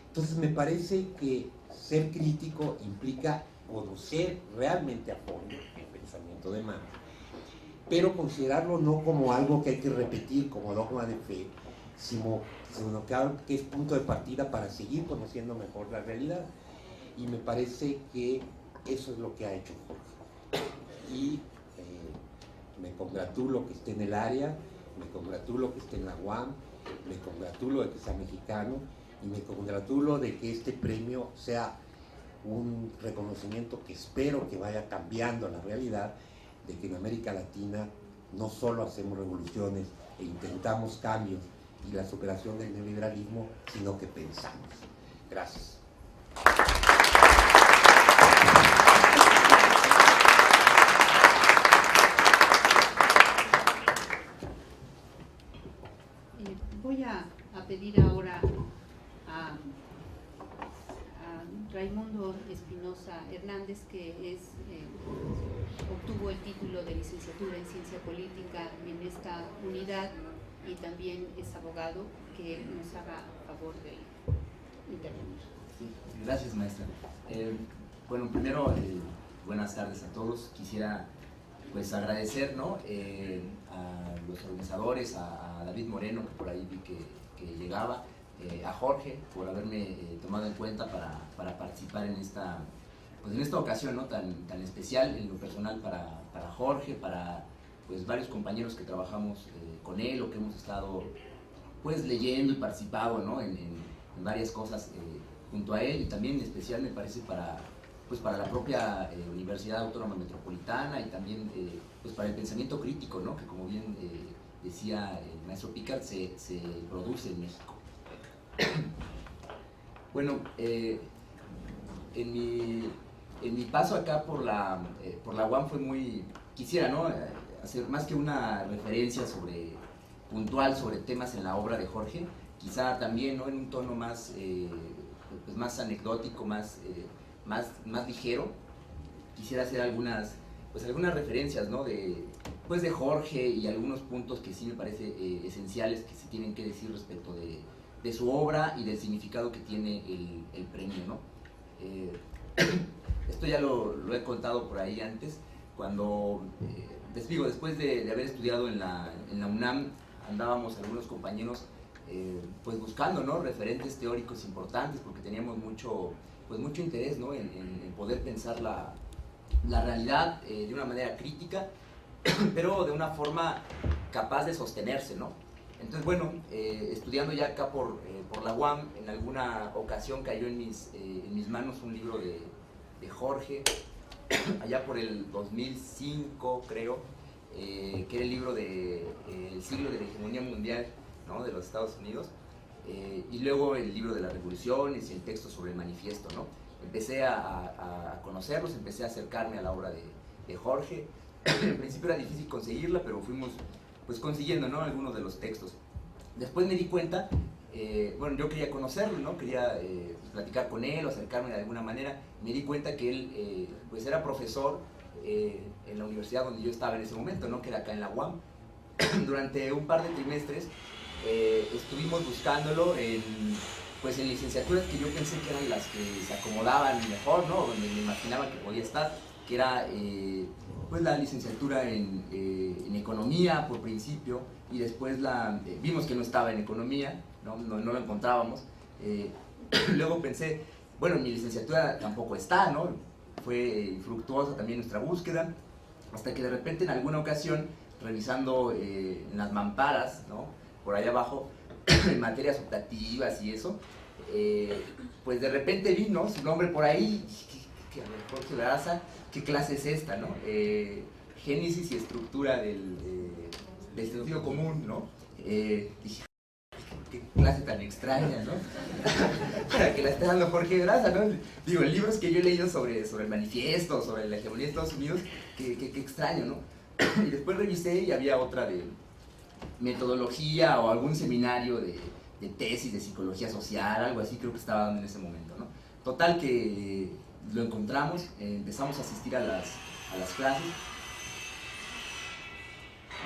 Entonces me parece que ser crítico implica conocer realmente a fondo el pensamiento de Marx, pero considerarlo no como algo que hay que repetir como dogma de fe, sino que es punto de partida para seguir conociendo mejor la realidad. Y me parece que eso es lo que ha hecho Jorge. Y me congratulo que esté en el área, me congratulo que esté en la UAM, me congratulo de que sea mexicano y me congratulo de que este premio sea un reconocimiento que espero que vaya cambiando la realidad de que en América Latina no solo hacemos revoluciones e intentamos cambios y la superación del neoliberalismo, sino que pensamos. Gracias. Voy a pedir ahora a Raimundo Espinosa Hernández, que obtuvo el título de licenciatura en Ciencia Política en esta unidad y también es abogado, que nos haga favor de intervenir. Sí, gracias, maestra. Bueno, primero, buenas tardes a todos. Quisiera pues agradecer, ¿no?, a los organizadores, a David Moreno, que por ahí vi que llegaba, a Jorge por haberme tomado en cuenta para participar en esta ocasión, ¿no?, tan especial en lo personal para Jorge, para pues varios compañeros que trabajamos con él o que hemos estado pues leyendo y participado, ¿no?, en varias cosas junto a él, y también en especial me parece para la propia Universidad Autónoma Metropolitana y también pues para el pensamiento crítico, ¿no?, que como bien decía el maestro Picard, se produce en México. Bueno, en mi paso acá por la UAM fue muy, quisiera, ¿no?, hacer más que una referencia puntual sobre temas en la obra de Jorge, quizá también, ¿no?, en un tono más, pues más anecdótico, más ligero. Quisiera hacer algunas referencias, ¿no?, de Jorge y algunos puntos que sí me parece esenciales que se tienen que decir respecto de su obra y del significado que tiene el premio, ¿no? Esto ya lo he contado por ahí antes, cuando, después de haber estudiado en la UNAM, andábamos algunos compañeros pues buscando, ¿no?, referentes teóricos importantes, porque teníamos mucho interés, ¿no?, en poder pensar la realidad de una manera crítica, pero de una forma capaz de sostenerse, ¿no? Entonces, bueno, estudiando ya acá por la UAM, en alguna ocasión cayó en mis manos un libro de Jorge, allá por el 2005, creo, que era el libro de El siglo de la hegemonía mundial, ¿no?, de los Estados Unidos, y luego el libro de las revoluciones y el texto sobre el manifiesto, ¿no? Empecé a conocerlos, empecé a acercarme a la obra de Jorge. En principio era difícil conseguirla, pero fuimos pues consiguiendo, ¿no?, algunos de los textos. Después me di cuenta, bueno, yo quería conocerlo, ¿no?, quería platicar con él o acercarme de alguna manera. Me di cuenta que él pues era profesor en la universidad donde yo estaba en ese momento, ¿no?, que era acá en la UAM. Durante un par de trimestres estuvimos buscándolo en licenciaturas que yo pensé que eran las que se acomodaban mejor, ¿no?, donde me imaginaba que podía estar, que era pues la licenciatura en economía por principio, y después vimos que no estaba en economía, no lo encontrábamos. Luego pensé, bueno, mi licenciatura tampoco está, ¿no? Fue infructuosa también nuestra búsqueda, hasta que de repente en alguna ocasión, revisando en las mamparas, ¿no?, por allá abajo, en materias optativas y eso, pues de repente vi, ¿no?, su nombre por ahí. Jorge Barraza, ¿qué clase es esta, no? Génesis y estructura del sentido común, ¿no? Dije, qué clase tan extraña, ¿no? Para que la esté dando Jorge Barraza, ¿no? Digo, en libros que yo he leído sobre el manifiesto, sobre la hegemonía de Estados Unidos, qué extraño, ¿no? Y después revisé y había otra de metodología o algún seminario de tesis de psicología social, algo así creo que estaba dando en ese momento, ¿no? Total que lo encontramos, empezamos a asistir a las clases.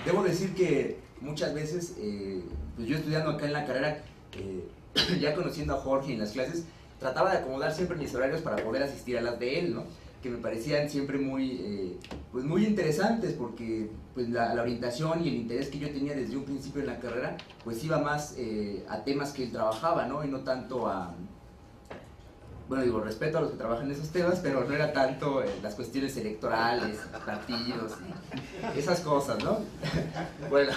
Debo decir que muchas veces, pues yo estudiando acá en la carrera, ya conociendo a Jorge en las clases, trataba de acomodar siempre mis horarios para poder asistir a las de él, ¿no? Que me parecían siempre muy, pues muy interesantes, porque pues la orientación y el interés que yo tenía desde un principio en la carrera, pues iba más a temas que él trabajaba, ¿no? Y no tanto a... Bueno, digo, respeto a los que trabajan en esos temas, pero no era tanto las cuestiones electorales, partidos, esas cosas, ¿no? Bueno,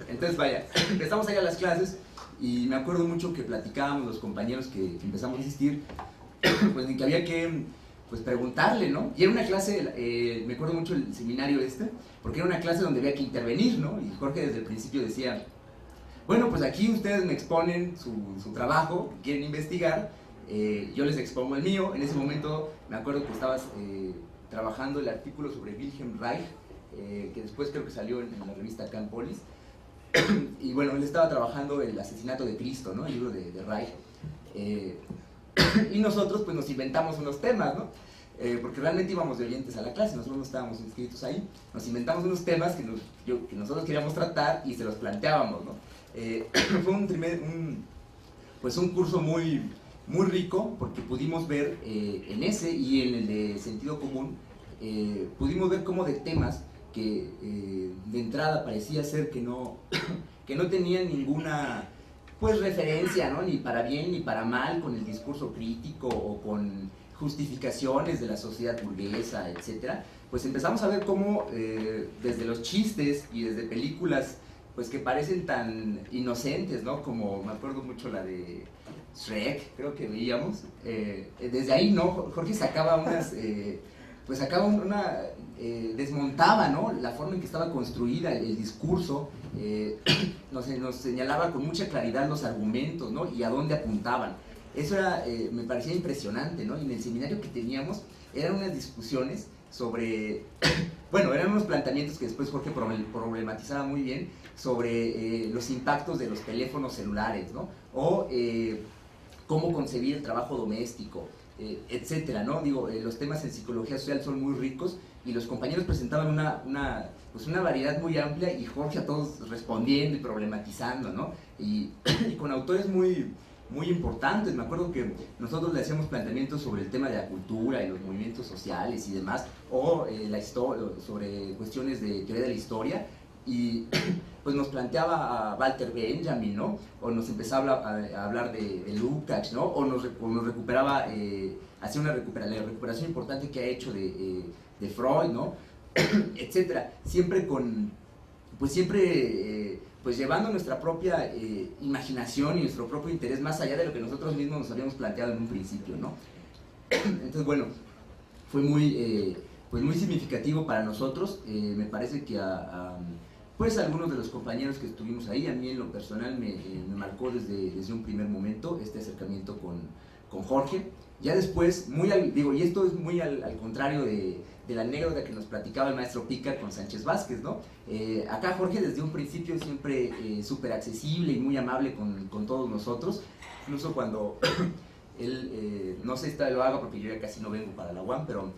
entonces vaya, empezamos a ir a las clases y me acuerdo mucho que platicábamos los compañeros que empezamos a asistir, pues de que había que pues preguntarle, ¿no? Y era una clase, me acuerdo mucho el seminario porque era una clase donde había que intervenir, ¿no? Y Jorge desde el principio decía, bueno, pues aquí ustedes me exponen su trabajo, quieren investigar, yo les expongo el mío. En ese momento me acuerdo que estabas trabajando el artículo sobre Wilhelm Reich, que después creo que salió en la revista Campolis, y bueno, él estaba trabajando el asesinato de Cristo, ¿no? El libro de Reich, y nosotros pues nos inventamos unos temas, ¿no? Porque realmente íbamos de oyentes a la clase, nosotros no estábamos inscritos ahí, nos inventamos unos temas que nosotros queríamos tratar y se los planteábamos, ¿no? Fue un curso muy rico, porque pudimos ver en ese y en el de sentido común, pudimos ver cómo de temas que de entrada parecía ser que no tenían ninguna pues referencia, ¿no? Ni para bien ni para mal con el discurso crítico o con justificaciones de la sociedad burguesa, etcétera, pues empezamos a ver cómo desde los chistes y desde películas pues que parecen tan inocentes, ¿no? Como me acuerdo mucho la de Shrek, creo que veíamos, desde ahí, ¿no? Jorge sacaba desmontaba, ¿no? La forma en que estaba construida el discurso, nos señalaba con mucha claridad los argumentos, ¿no? Y a dónde apuntaban. Eso me parecía impresionante, ¿no? Y en el seminario que teníamos eran unas discusiones sobre, bueno, eran unos planteamientos que después Jorge problematizaba muy bien sobre los impactos de los teléfonos celulares, ¿no? O cómo concebir el trabajo doméstico, etcétera, ¿no? Digo, los temas en psicología social son muy ricos y los compañeros presentaban una variedad muy amplia y Jorge a todos respondiendo y problematizando, ¿no? Y con autores muy importantes. Me acuerdo que nosotros le hacíamos planteamientos sobre el tema de la cultura y los movimientos sociales y demás, o sobre cuestiones de teoría de la historia, y pues nos planteaba a Walter Benjamin, ¿no? O nos empezaba a hablar de Lukács, ¿no? O nos recuperaba, hacía la recuperación importante que ha hecho de Freud, ¿no? Etcétera. Siempre pues llevando nuestra propia imaginación y nuestro propio interés más allá de lo que nosotros mismos nos habíamos planteado en un principio, ¿no? Entonces, bueno, fue muy significativo para nosotros. Me parece que pues algunos de los compañeros que estuvimos ahí, a mí en lo personal me marcó desde un primer momento este acercamiento con Jorge. Ya después, y esto es muy al contrario de la anécdota que nos platicaba el maestro Pica con Sánchez Vázquez, ¿no? Acá Jorge desde un principio siempre súper accesible y muy amable con todos nosotros, incluso cuando él, no sé si lo haga porque yo ya casi no vengo para la UAM, pero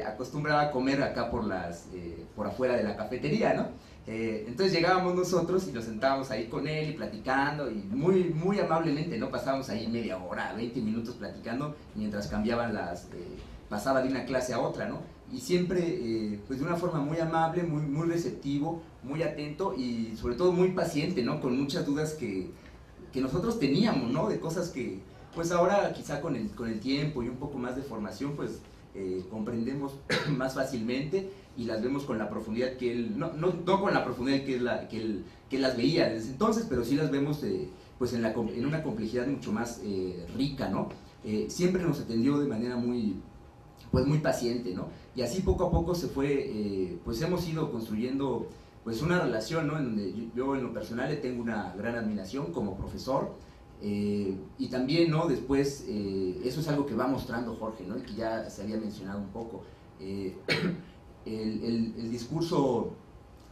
acostumbraba a comer acá por afuera de la cafetería, ¿no? Entonces llegábamos nosotros y nos sentábamos ahí con él y platicando, y muy amablemente, ¿no? Pasábamos ahí media hora, 20 minutos platicando mientras cambiaban pasaba de una clase a otra, ¿no? Y siempre pues de una forma muy amable, muy receptivo, muy atento y sobre todo muy paciente, ¿no? Con muchas dudas que nosotros teníamos, ¿no? De cosas que pues ahora quizá con el tiempo y un poco más de formación pues comprendemos más fácilmente y las vemos con la profundidad que él, no con la profundidad que él las veía desde entonces, pero sí las vemos pues en una complejidad mucho más rica, ¿no? Siempre nos atendió de manera muy paciente, ¿no? Y así poco a poco se fue, pues hemos ido construyendo pues una relación, ¿no? En donde yo en lo personal le tengo una gran admiración como profesor, y también, ¿no? Después, eso es algo que va mostrando Jorge, ¿no? Y que ya se había mencionado un poco, el discurso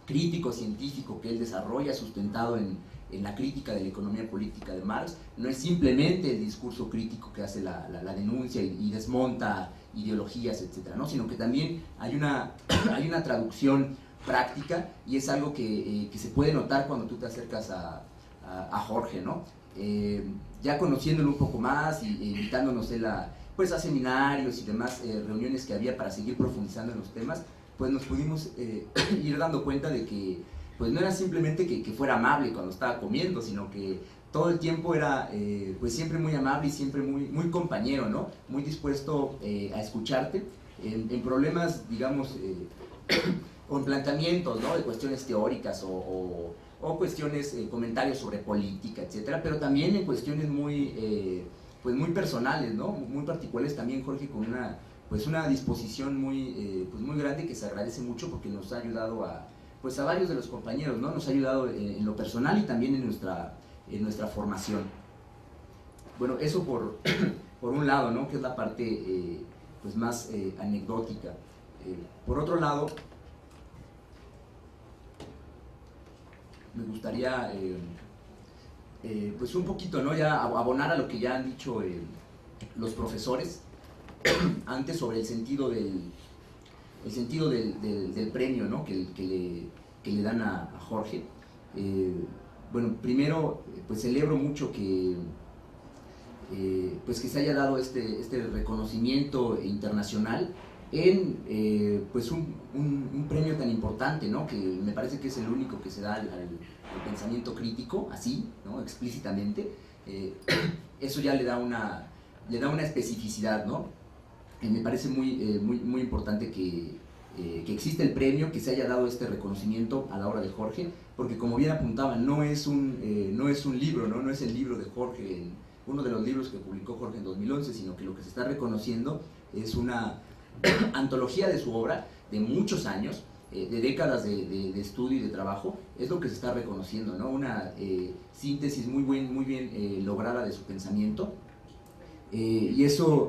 crítico científico que él desarrolla sustentado en la crítica de la economía política de Marx, no es simplemente el discurso crítico que hace la denuncia y desmonta ideologías, etcétera, ¿no? Sino que también hay una traducción práctica, y es algo que se puede notar cuando tú te acercas a Jorge, ¿no? Ya conociéndolo un poco más y invitándonos pues a seminarios y demás reuniones que había para seguir profundizando en los temas, pues nos pudimos ir dando cuenta de que pues no era simplemente que fuera amable cuando estaba comiendo, sino que todo el tiempo era pues siempre muy amable y siempre muy compañero, ¿no? Muy dispuesto a escucharte en problemas, digamos, o en planteamientos, ¿no? De cuestiones teóricas o cuestiones, comentarios sobre política, etcétera, pero también en cuestiones pues muy personales, ¿no? Muy particulares también, Jorge, con una disposición muy grande, que se agradece mucho porque nos ha ayudado a varios de los compañeros, ¿no? Nos ha ayudado en lo personal y también en nuestra formación. Bueno, eso por un lado, ¿no? Que es la parte pues más anecdótica. Por otro lado, me gustaría pues un poquito, ¿no? Ya abonar a lo que ya han dicho los profesores antes sobre el sentido del premio, ¿no? que le dan a Jorge. Bueno, primero, pues celebro mucho que se haya dado este reconocimiento internacional en pues un premio tan importante, ¿no? Que me parece que es el único que se da al pensamiento crítico, así, ¿no? Explícitamente. Eso ya le da una especificidad, ¿no? Me parece muy importante que exista el premio, que se haya dado este reconocimiento a la obra de Jorge, porque como bien apuntaba, no es un libro, ¿no? No es el libro de Jorge, uno de los libros que publicó Jorge en 2011, sino que lo que se está reconociendo es una antología de su obra de muchos años, de décadas de estudio y de trabajo. Es lo que se está reconociendo, ¿no? Una síntesis muy bien lograda de su pensamiento, y eso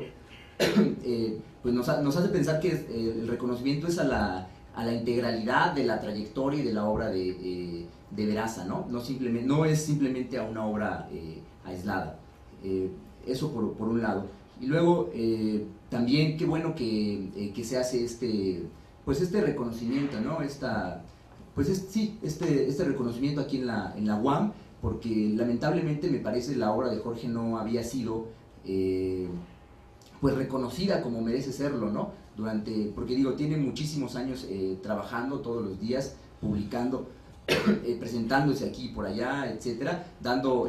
pues nos hace pensar que el reconocimiento es a la integralidad de la trayectoria y de la obra de Veraza, ¿no? No es simplemente a una obra aislada. Eso por un lado. Y luego también qué bueno que se hace este reconocimiento, ¿no? Este reconocimiento aquí en la UAM, porque lamentablemente me parece la obra de Jorge no había sido pues reconocida como merece serlo, ¿no? Porque digo, tiene muchísimos años trabajando todos los días, publicando, presentándose aquí y por allá, etcétera, dando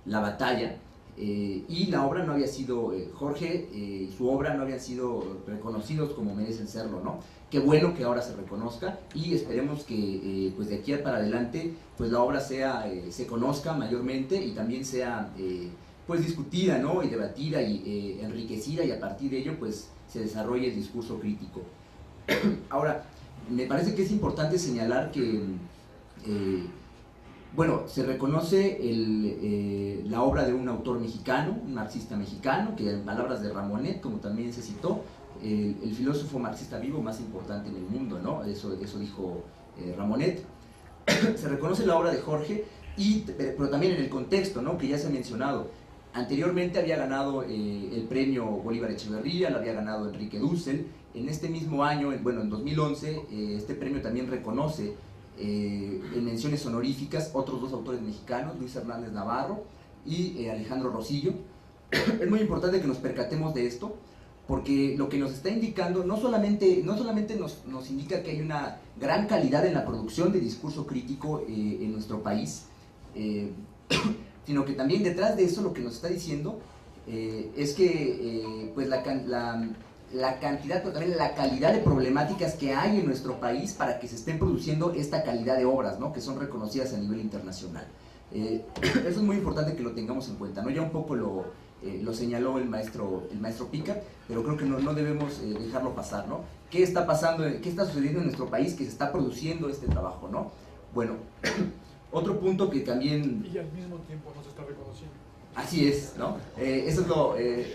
la batalla. Y la obra no había sido, Jorge y su obra no habían sido reconocidos como merecen serlo, ¿no? Qué bueno que ahora se reconozca, y esperemos que pues de aquí para adelante pues la obra se conozca mayormente y también sea pues discutida, ¿no? Y debatida y enriquecida, y a partir de ello pues se desarrolle el discurso crítico. Ahora, me parece que es importante señalar que bueno, se reconoce la obra de un autor mexicano, un marxista mexicano, que en palabras de Ramonet, como también se citó, el filósofo marxista vivo más importante en el mundo, ¿no? Eso dijo Ramonet. Se reconoce la obra de Jorge, pero también en el contexto, ¿no? Que ya se ha mencionado. Anteriormente había ganado el premio Bolívar Echeverría, lo había ganado Enrique Dussel. En este mismo año, bueno, en 2011, este premio también reconoce en menciones honoríficas otros dos autores mexicanos, Luis Hernández Navarro y Alejandro Rosillo. Es muy importante que nos percatemos de esto, porque lo que nos está indicando no solamente nos indica que hay una gran calidad en la producción de discurso crítico en nuestro país, sino que también detrás de eso lo que nos está diciendo es que pues la cantidad, pero también la calidad de problemáticas que hay en nuestro país para que se estén produciendo esta calidad de obras, ¿no? Que son reconocidas a nivel internacional. Eso es muy importante que lo tengamos en cuenta, ¿no? Ya un poco lo señaló el maestro Picard, pero creo que no debemos dejarlo pasar, ¿no? ¿Qué está pasando, qué está sucediendo en nuestro país que se está produciendo este trabajo, ¿no? Bueno, otro punto que también... Y al mismo tiempo no se está reconociendo. Así es, ¿no? Eso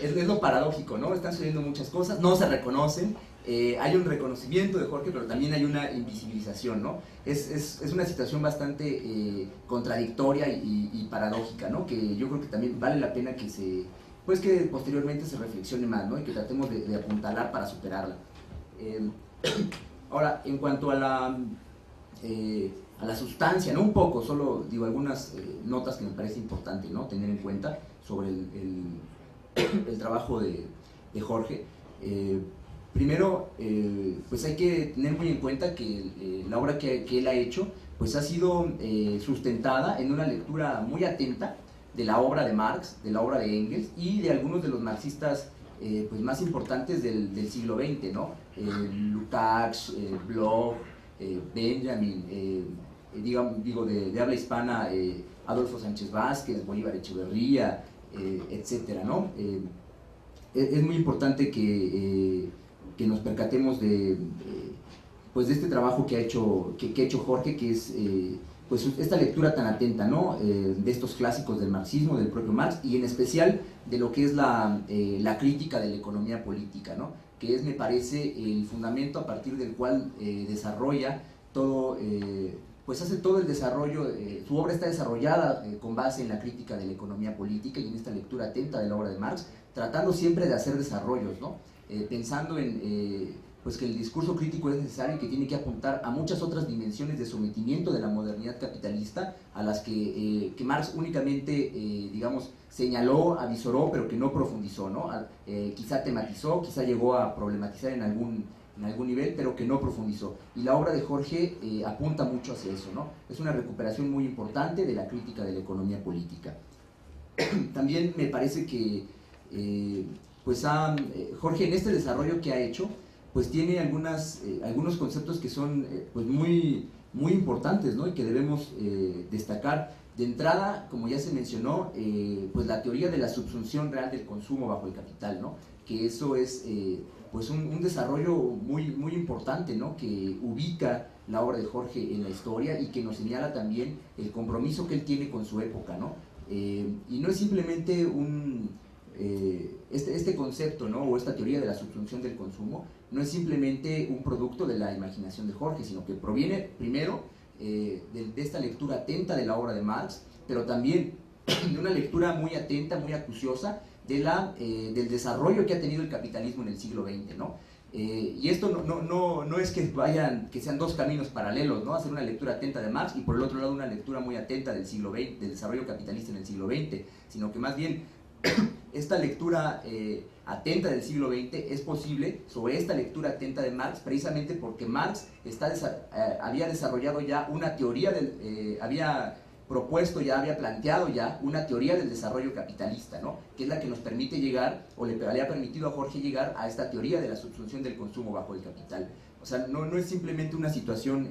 es lo paradójico, ¿no? Están sucediendo muchas cosas, no se reconocen, hay un reconocimiento de Jorge, pero también hay una invisibilización, ¿no? Es una situación bastante contradictoria y paradójica, ¿no? Que yo creo que también vale la pena que que posteriormente se reflexione más, ¿no? Y que tratemos de apuntalar para superarla. Ahora, en cuanto a a la sustancia, no un poco, solo digo algunas notas que me parece importante, ¿no?, tener en cuenta sobre el trabajo de Jorge. Primero, pues hay que tener muy en cuenta que la obra que él ha hecho pues ha sido sustentada en una lectura muy atenta de la obra de Marx, de la obra de Engels y de algunos de los marxistas pues más importantes del siglo XX, ¿no? Lukács, Bloch, Benjamin, digo de habla hispana, Adolfo Sánchez Vázquez, Bolívar Echeverría, etcétera, ¿no? Es muy importante que nos percatemos pues de este trabajo que ha hecho Jorge, que es pues esta lectura tan atenta, ¿no?, de estos clásicos del marxismo, del propio Marx, y en especial de lo que es la crítica de la economía política, ¿no?, que es, me parece, el fundamento a partir del cual desarrolla todo, pues hace todo el desarrollo, su obra está desarrollada con base en la crítica de la economía política y en esta lectura atenta de la obra de Marx, tratando siempre de hacer desarrollos, ¿no?, pensando en pues que el discurso crítico es necesario y que tiene que apuntar a muchas otras dimensiones de sometimiento de la modernidad capitalista a las que Marx únicamente, digamos, señaló, avisoró, pero que no profundizó, ¿no? Quizá tematizó, quizá llegó a problematizar en algún nivel, pero que no profundizó. Y la obra de Jorge apunta mucho hacia eso, ¿no? Es una recuperación muy importante de la crítica de la economía política. También me parece que pues Jorge, en este desarrollo que ha hecho, pues tiene algunos conceptos que son pues muy importantes, ¿no?, y que debemos destacar. De entrada, como ya se mencionó, pues la teoría de la subsunción real del consumo bajo el capital, ¿no?, que eso es pues un desarrollo muy importante, ¿no?, que ubica la obra de Jorge en la historia y que nos señala también el compromiso que él tiene con su época, ¿no? Y no es simplemente este concepto, ¿no?, o esta teoría de la subsunción del consumo, no es simplemente un producto de la imaginación de Jorge, sino que proviene primero de esta lectura atenta de la obra de Marx, pero también de una lectura muy atenta, muy acuciosa del desarrollo que ha tenido el capitalismo en el siglo XX, ¿no? Y esto no es que sean dos caminos paralelos, ¿no?, hacer una lectura atenta de Marx y por el otro lado una lectura muy atenta del siglo XX, del desarrollo capitalista en el siglo XX, sino que más bien esta lectura atenta del siglo XX es posible sobre esta lectura atenta de Marx, precisamente porque Marx había desarrollado ya una teoría, había propuesto ya, había planteado ya una teoría del desarrollo capitalista, ¿no?, que es la que nos permite llegar, o le ha permitido a Jorge llegar a esta teoría de la subsunción del consumo bajo el capital. O sea, no es simplemente una situación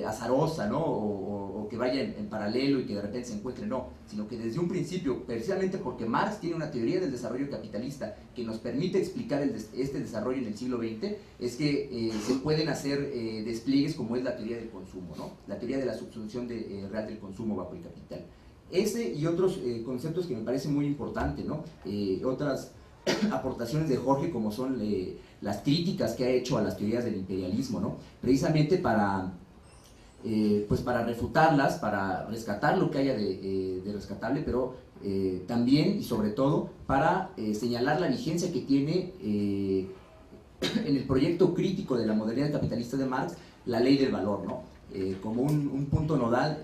azarosa, ¿no?, o que vaya en paralelo y que de repente se encuentre, no, sino que desde un principio, precisamente porque Marx tiene una teoría del desarrollo capitalista que nos permite explicar este desarrollo en el siglo XX, es que se pueden hacer despliegues como es la teoría del consumo, ¿no?, la teoría de la subsunción real del consumo bajo el capital. Ese y otros conceptos que me parecen muy importantes, ¿no?, otras aportaciones de Jorge como son las críticas que ha hecho a las teorías del imperialismo, ¿no?, precisamente para refutarlas, para rescatar lo que haya de rescatable, pero también y sobre todo para señalar la vigencia que tiene en el proyecto crítico de la modernidad capitalista de Marx, la ley del valor, ¿no?, como un punto nodal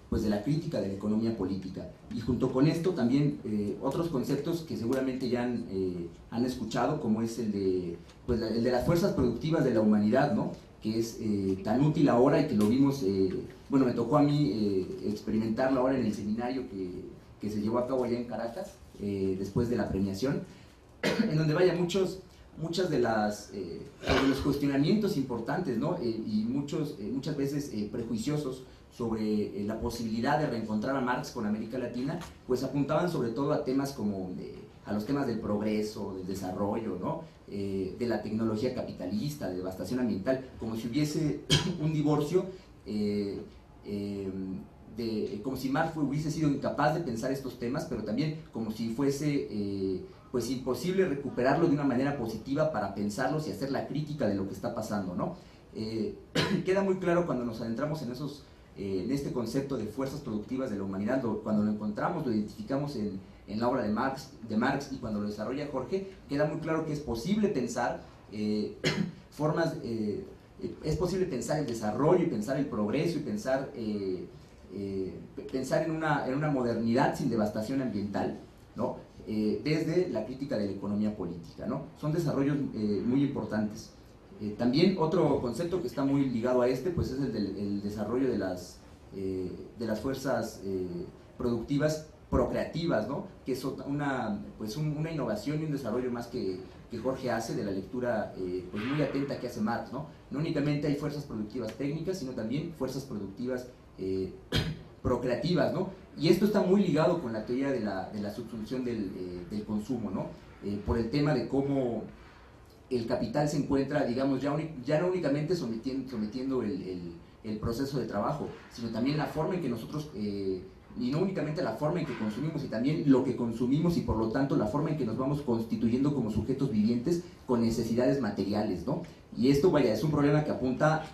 pues de la crítica de la economía política. Y junto con esto también otros conceptos que seguramente ya han escuchado, como es el de las fuerzas productivas de la humanidad, ¿no?, que es tan útil ahora y que lo vimos, me tocó a mí experimentarlo ahora en el seminario que se llevó a cabo allá en Caracas, después de la premiación, en donde muchas de los cuestionamientos importantes, ¿no?, y muchas veces prejuiciosos sobre la posibilidad de reencontrar a Marx con América Latina, pues apuntaban sobre todo a temas como a los temas del progreso, del desarrollo, ¿no?, de la tecnología capitalista, de devastación ambiental, como si hubiese un divorcio, como si Marx hubiese sido incapaz de pensar estos temas, pero también como si fuese pues imposible recuperarlo de una manera positiva para pensarlos y hacer la crítica de lo que está pasando, ¿no? Queda muy claro cuando nos adentramos en este concepto de fuerzas productivas de la humanidad, cuando lo encontramos, lo identificamos en la obra de Marx y cuando lo desarrolla Jorge, queda muy claro que es posible pensar formas Es posible pensar el desarrollo y pensar el progreso y pensar en una modernidad sin devastación ambiental, ¿no? Desde la crítica de la economía política, ¿no? Son desarrollos muy importantes. También otro concepto que está muy ligado a pues es el desarrollo de las fuerzas productivas procreativas, ¿no? Que es una innovación y un desarrollo más que Jorge hace de la lectura pues muy atenta que hace Marx, ¿no? No únicamente hay fuerzas productivas técnicas, sino también fuerzas productivas procreativas, ¿no? Y esto está muy ligado con la teoría de la subsunción del consumo, ¿no? Por el tema de cómo el capital se encuentra, digamos, ya no únicamente sometiendo el proceso de trabajo, sino también la forma en que nosotros, y no únicamente la forma en que consumimos, y también lo que consumimos, y por lo tanto la forma en que nos vamos constituyendo como sujetos vivientes con necesidades materiales, ¿no? Y esto, vaya, es un problema que apunta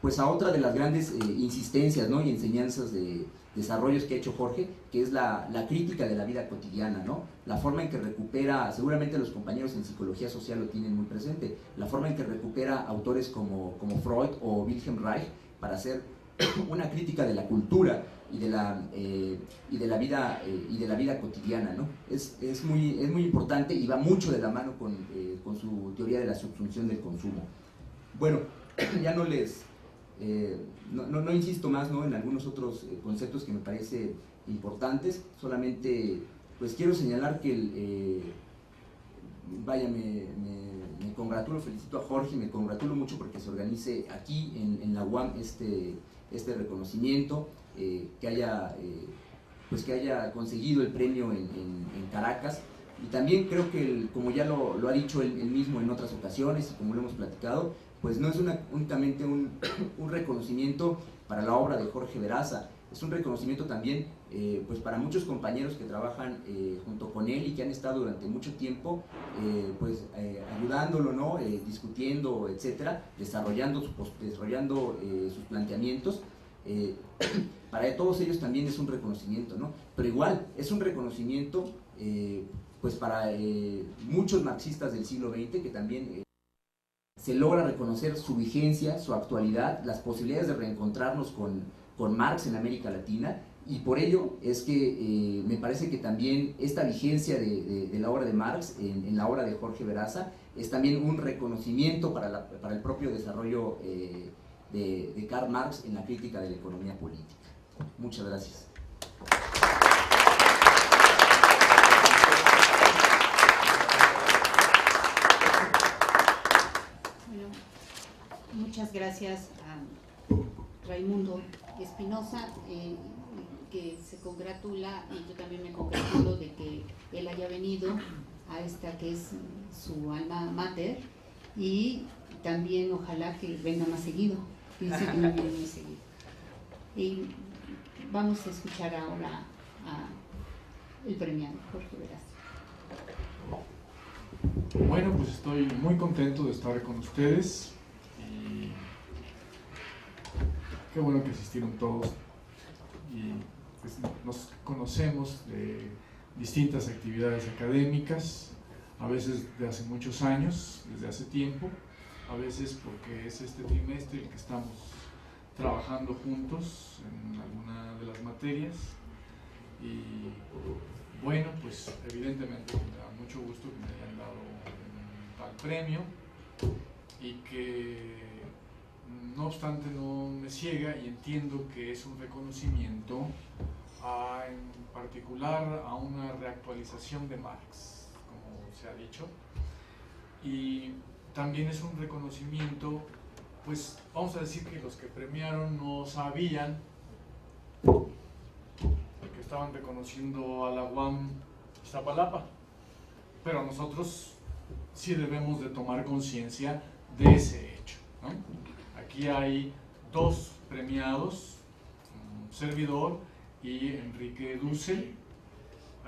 pues a otra de las grandes insistencias, ¿no? Y enseñanzas de desarrollos que ha hecho Jorge, que es la crítica de la vida cotidiana, ¿no? La forma en que recupera, seguramente los compañeros en psicología social lo tienen muy presente, la forma en que recupera autores como Freud o Wilhelm Reich para hacer una crítica de la cultura y de la vida cotidiana, ¿no? Es muy importante y va mucho de la mano con su teoría de la subsunción del consumo. Bueno, ya no les no insisto más, ¿no?, en algunos otros conceptos que me parecen importantes, solamente pues quiero señalar que me congratulo, felicito a Jorge, me congratulo mucho porque se organice aquí en la UAM este reconocimiento, que haya conseguido el premio en Caracas. Y también creo que, como ya lo ha dicho él mismo en otras ocasiones y como lo hemos platicado, pues no es únicamente un reconocimiento para la obra de Jorge Veraza, es un reconocimiento también pues para muchos compañeros que trabajan junto con él y que han estado durante mucho tiempo pues ayudándolo, ¿no? Discutiendo, etcétera, desarrollando sus planteamientos. Para todos ellos también es un reconocimiento, ¿no? Pero igual es un reconocimiento pues para muchos marxistas del siglo XX que también se logra reconocer su vigencia, su actualidad, las posibilidades de reencontrarnos con Marx en América Latina, y por ello es que me parece que también esta vigencia de la obra de Marx en la obra de Jorge Veraza es también un reconocimiento para el propio desarrollo de Karl Marx en la crítica de la economía política. Muchas gracias. Muchas gracias a Raimundo Espinosa, que se congratula, y yo también me congratulo de que él haya venido a esta que es su alma mater, y también ojalá que venga más seguido. Dice que no viene muy seguido. Y vamos a escuchar ahora el premiado Jorge Veraza. Bueno, pues estoy muy contento de estar con ustedes. Y qué bueno que asistieron todos y pues nos conocemos de distintas actividades académicas, a veces de hace muchos años, desde hace tiempo, a veces porque es este trimestre el que estamos trabajando juntos en alguna de las materias. Y bueno, pues evidentemente me da mucho gusto que me hayan dado un tal premio, y que no obstante no me ciega, y entiendo que es un reconocimiento en particular a una reactualización de Marx, como se ha dicho, y también es un reconocimiento, pues vamos a decir que los que premiaron no sabían que estaban reconociendo a la UAM Iztapalapa, pero nosotros sí debemos de tomar conciencia de ese hecho, ¿no? Aquí hay dos premiados, un servidor y Enrique Dussel.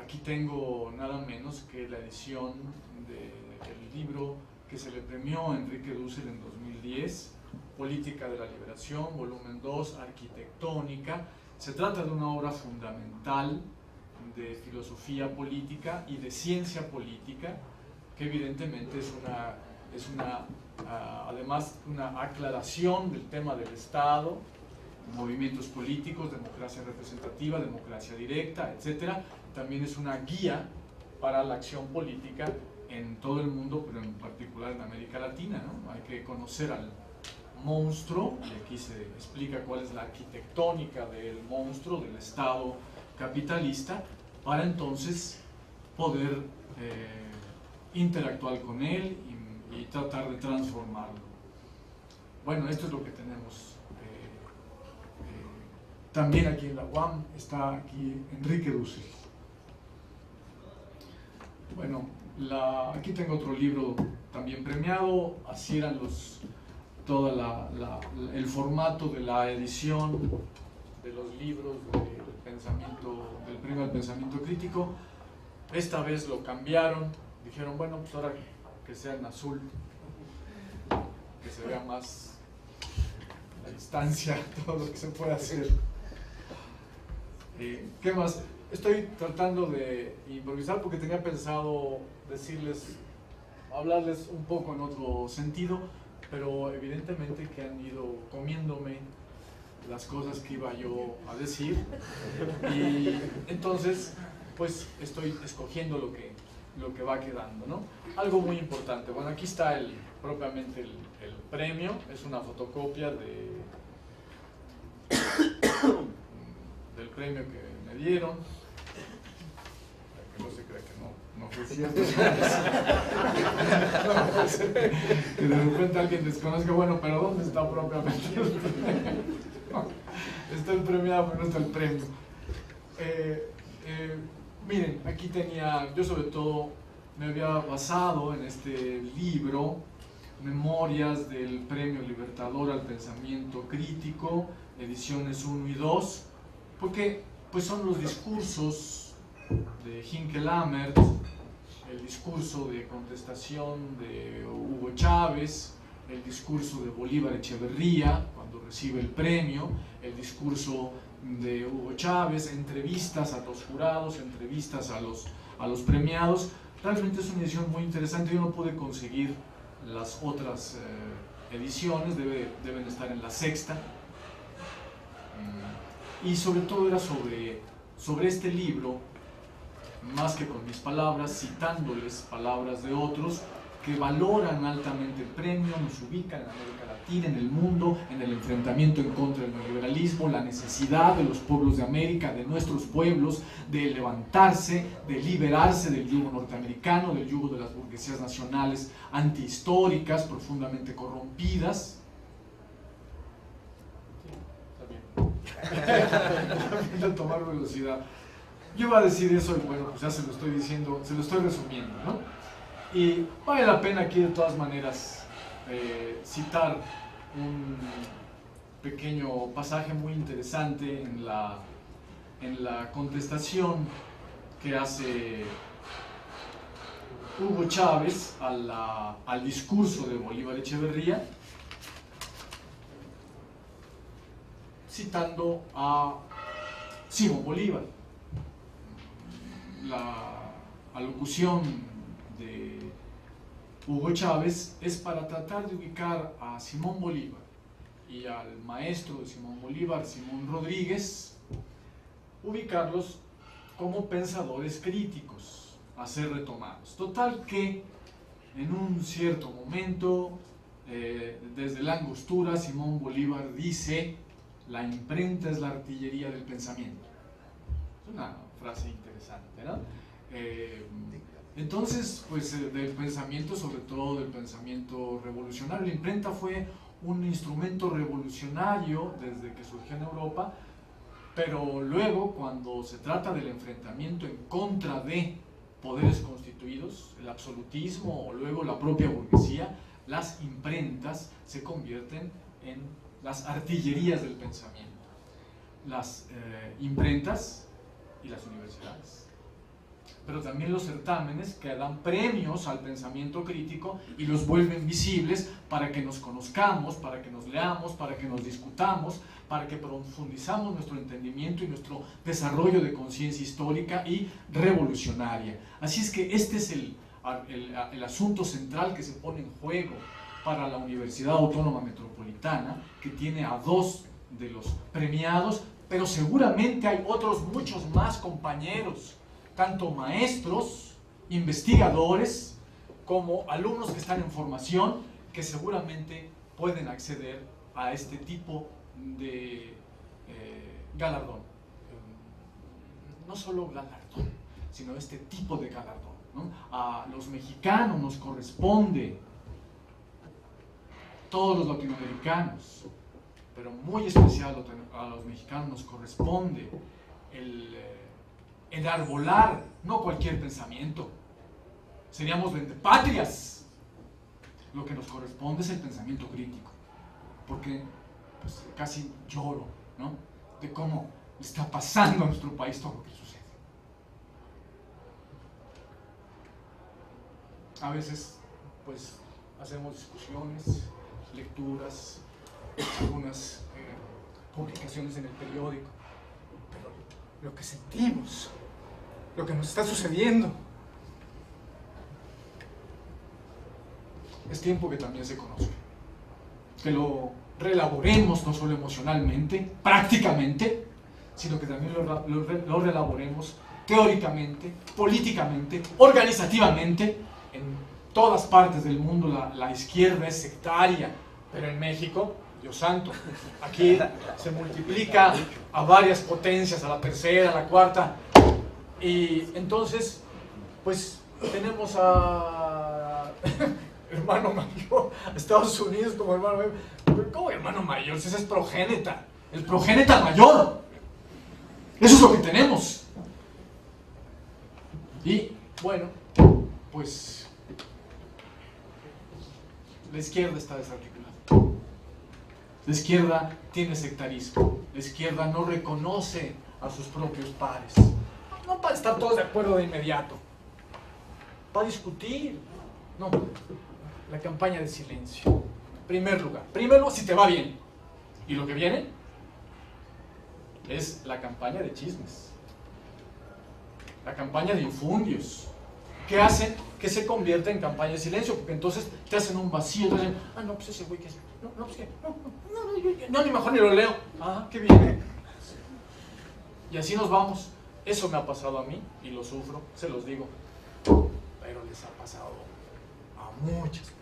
Aquí tengo nada menos que la edición del libro que se le premió a Enrique Dussel en 2010, Política de la Liberación, volumen 2, Arquitectónica. Se trata de una obra fundamental de filosofía política y de ciencia política, que evidentemente es una además una aclaración del tema del Estado, movimientos políticos, democracia representativa, democracia directa, etc. También es una guía para la acción política en todo el mundo, pero en particular en América Latina, ¿no? Hay que conocer al monstruo, y aquí se explica cuál es la arquitectónica del monstruo, del Estado capitalista, para entonces poder interactuar con él y tratar de transformarlo. Bueno, esto es lo que tenemos. También aquí en la UAM está aquí Enrique Dussel. Bueno, aquí tengo otro libro también premiado. Así eran todo el formato de la edición de los libros del premio al pensamiento crítico. Esta vez lo cambiaron, dijeron, bueno, pues ahora que sea en azul, que se vea más la distancia, todo lo que se puede hacer. ¿Qué más? Estoy tratando de improvisar porque tenía pensado hablarles un poco en otro sentido, pero evidentemente que han ido comiéndome las cosas que iba yo a decir, y entonces pues estoy escogiendo lo que va quedando, ¿no? Algo muy importante, bueno, aquí está propiamente el premio, es una fotocopia del premio que me dieron, para que no se crea que no fue cierto. Que de repente alguien desconozca, bueno, pero ¿dónde está propiamente el premio? Está el premiado, pero no está el premio. Miren, aquí yo sobre todo me había basado en este libro, Memorias del Premio Libertador al Pensamiento Crítico, ediciones 1 y 2, porque pues son los discursos de Hinke-Lammert, el discurso de contestación de Hugo Chávez, el discurso de Bolívar Echeverría cuando recibe el premio, el discurso de Hugo Chávez, entrevistas a los jurados, entrevistas a los premiados. Realmente es una edición muy interesante. Yo no pude conseguir las otras ediciones, deben estar en la sexta. Y sobre todo era sobre este libro, más que con mis palabras, citándoles palabras de otros que valoran altamente el premio, nos ubican en América Latina, en el mundo, en el enfrentamiento en contra del neoliberalismo, la necesidad de los pueblos de América, de nuestros pueblos, de levantarse, de liberarse del yugo norteamericano, del yugo de las burguesías nacionales antihistóricas, profundamente corrompidas. A tomar velocidad. Yo iba a decir eso y bueno, pues ya se lo estoy diciendo, se lo estoy resumiendo, ¿no? Y vale la pena aquí de todas maneras citar un pequeño pasaje muy interesante en la contestación que hace Hugo Chávez al discurso de Bolívar Echeverría, citando a Simón Bolívar. La alocución de Hugo Chávez es para tratar de ubicar a Simón Bolívar y al maestro de Simón Bolívar, Simón Rodríguez, ubicarlos como pensadores críticos a ser retomados. Total que en un cierto momento, desde la angostura, Simón Bolívar dice: la imprenta es la artillería del pensamiento. Es una frase interesante, ¿no? Entonces, pues del pensamiento, sobre todo del pensamiento revolucionario, la imprenta fue un instrumento revolucionario desde que surgió en Europa, pero luego cuando se trata del enfrentamiento en contra de poderes constituidos, el absolutismo o luego la propia burguesía, las imprentas se convierten en las artillerías del pensamiento. Las imprentas y las universidades, pero también los certámenes que dan premios al pensamiento crítico y los vuelven visibles para que nos conozcamos, para que nos leamos, para que nos discutamos, para que profundizamos nuestro entendimiento y nuestro desarrollo de conciencia histórica y revolucionaria. Así es que este es el asunto central que se pone en juego para la Universidad Autónoma Metropolitana, que tiene a 2 de los premiados, pero seguramente hay otros muchos más compañeros, tanto maestros, investigadores, como alumnos que están en formación, que seguramente pueden acceder a este tipo de galardón. No solo galardón, sino este tipo de galardón, ¿no? A los mexicanos nos corresponde, todos los latinoamericanos, pero muy especial a los mexicanos nos corresponde el enarbolar no cualquier pensamiento. Seríamos vendepatrias. Lo que nos corresponde es el pensamiento crítico, porque pues, casi lloro, ¿no?, de cómo está pasando a nuestro país todo lo que sucede. A veces pues hacemos discusiones, lecturas, algunas publicaciones en el periódico, pero lo que sentimos, lo que nos está sucediendo, es tiempo que también se conozca, que lo reelaboremos no solo emocionalmente, prácticamente, sino que también lo reelaboremos teóricamente, políticamente, organizativamente. En todas partes del mundo la izquierda es sectaria, pero en México, Dios santo, aquí se multiplica a varias potencias, a la tercera, a la cuarta, y entonces pues tenemos a hermano mayor, Estados Unidos como hermano mayor. ¿Cómo hermano mayor? Si ese es progénita, el progénita mayor. Eso es lo que tenemos. Y bueno, pues la izquierda está desarticulada. La izquierda tiene sectarismo. La izquierda no reconoce a sus propios pares. No para estar todos de acuerdo de inmediato, para discutir. No, la campaña de silencio. Primer lugar. Primero, si te va bien. Y lo que viene es la campaña de chismes. La campaña de infundios. Que hacen que se convierta en campaña de silencio, porque entonces te hacen un vacío. Te dicen, no, pues ese güey que es. No, pues que. No, ni mejor ni lo leo. Ah, qué bien. Y así nos vamos. Eso me ha pasado a mí y lo sufro, se los digo. Pero les ha pasado a muchas personas.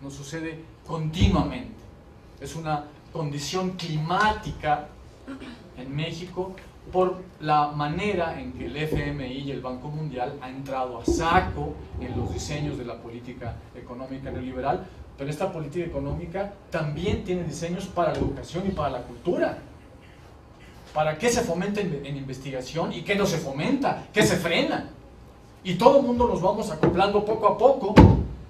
Nos sucede continuamente. Es una condición climática en México por la manera en que el FMI y el Banco Mundial han entrado a saco en los diseños de la política económica neoliberal, pero esta política económica también tiene diseños para la educación y para la cultura. ¿Para qué se fomenta en investigación y qué no se fomenta? ¿Qué se frena? Y todo el mundo nos vamos acoplando poco a poco,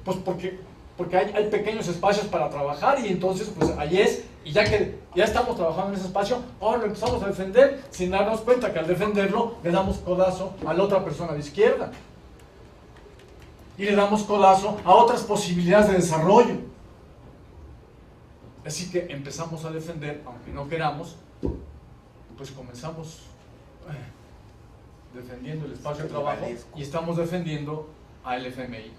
pues porque hay pequeños espacios para trabajar y entonces pues ahí es, y ya que ya estamos trabajando en ese espacio, ahora lo empezamos a defender sin darnos cuenta que al defenderlo le damos codazo a la otra persona de izquierda y le damos codazo a otras posibilidades de desarrollo. Así que empezamos a defender, aunque no queramos, pues comenzamos defendiendo el espacio de trabajo y estamos defendiendo al FMI.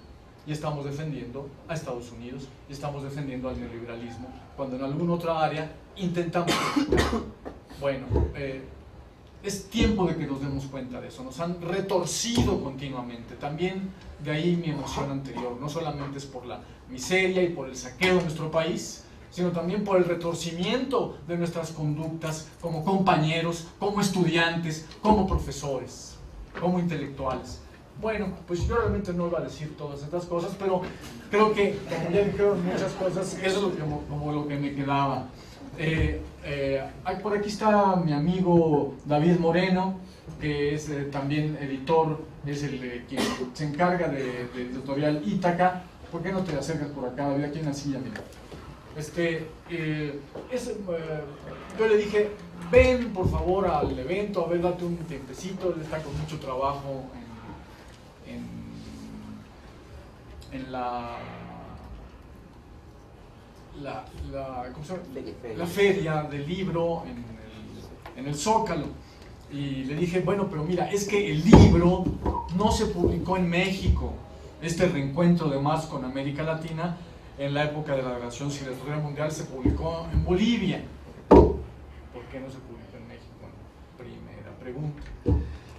Y estamos defendiendo a Estados Unidos, y estamos defendiendo al neoliberalismo, cuando en alguna otra área intentamos. Bueno, es tiempo de que nos demos cuenta de eso. Nos han retorcido continuamente. También de ahí mi emoción anterior. No solamente es por la miseria y por el saqueo de nuestro país, sino también por el retorcimiento de nuestras conductas como compañeros, como estudiantes, como profesores, como intelectuales. Bueno, pues yo realmente no iba a decir todas estas cosas, pero creo que, como ya dijeron muchas cosas, eso es como lo que me quedaba. Por aquí está mi amigo David Moreno, que es también editor, es el quien se encarga de editorial Ítaca. ¿Por qué no te acercas por acá, David? Aquí en la silla, mira. Yo le dije, ven por favor al evento, a ver, date un tiempecito. Él está con mucho trabajo en la feria del libro en el Zócalo, y le dije, bueno, pero mira, es que el libro no se publicó en México, este reencuentro de marzo con América Latina, en la época de la Declaración Ciudadana Mundial se publicó en Bolivia. ¿Por qué no se publicó en México? Bueno, primera pregunta.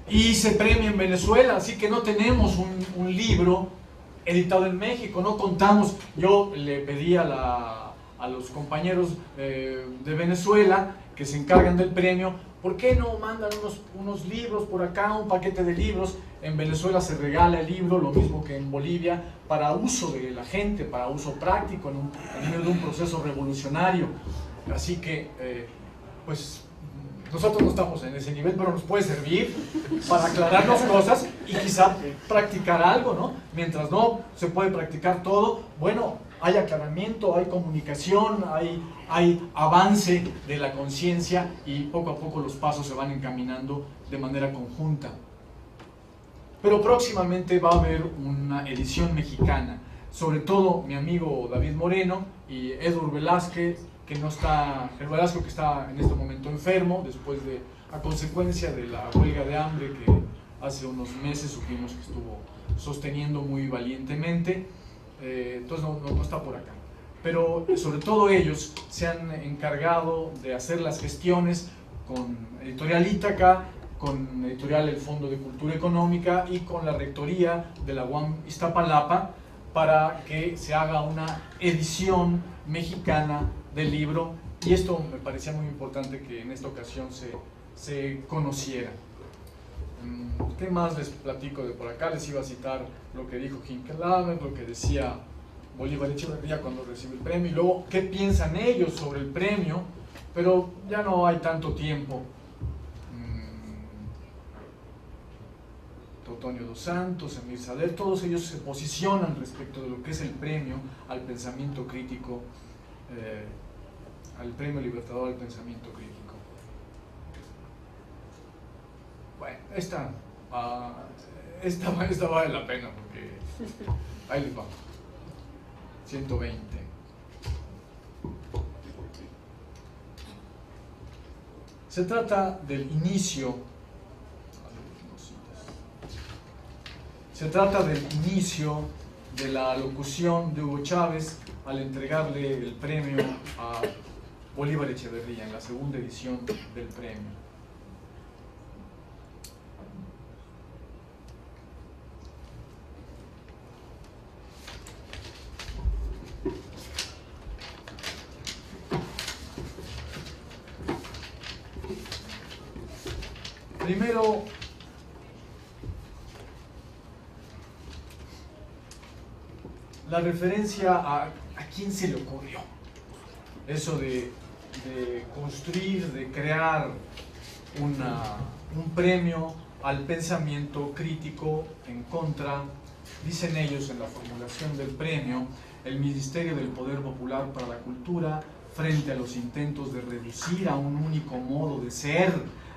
Y se premia en Venezuela, así que no tenemos un libro editado en México, no contamos. Yo le pedí a los compañeros de Venezuela que se encargan del premio, ¿por qué no mandan unos libros por acá, un paquete de libros? En Venezuela se regala el libro, lo mismo que en Bolivia, para uso de la gente, para uso práctico, en medio de un proceso revolucionario. Así que, pues, nosotros no estamos en ese nivel, pero nos puede servir para aclararnos cosas y quizá practicar algo, ¿no? Mientras no se puede practicar todo, bueno, hay aclaramiento, hay comunicación, hay avance de la conciencia y poco a poco los pasos se van encaminando de manera conjunta. Pero próximamente va a haber una edición mexicana, sobre todo mi amigo David Moreno y Edward Velázquez, el Velasco que está en este momento enfermo, a consecuencia de la huelga de hambre que hace unos meses supimos que estuvo sosteniendo muy valientemente, entonces no está por acá. Pero sobre todo ellos se han encargado de hacer las gestiones con Editorial Ítaca, con Editorial El Fondo de Cultura Económica y con la Rectoría de la UAM Iztapalapa para que se haga una edición mexicana del libro, y esto me parecía muy importante que en esta ocasión se conociera. ¿Qué más les platico de por acá? Les iba a citar lo que dijo Hinckley, lo que decía Bolívar Echeverría cuando recibió el premio, y luego qué piensan ellos sobre el premio, pero ya no hay tanto tiempo. Antonio dos Santos, Emir Sader, todos ellos se posicionan respecto de lo que es el premio al pensamiento crítico, al premio Libertador al pensamiento crítico. Bueno, esta vale la pena porque ahí les va. 120. Se trata del inicio. Se trata del inicio de la locución de Hugo Chávez al entregarle el premio a Bolívar Echeverría en la segunda edición del premio. Primero, la referencia a quién se le ocurrió eso de construir, de crear un premio al pensamiento crítico en contra, dicen ellos en la formulación del premio, el Ministerio del Poder Popular para la Cultura frente a los intentos de reducir a un único modo de ser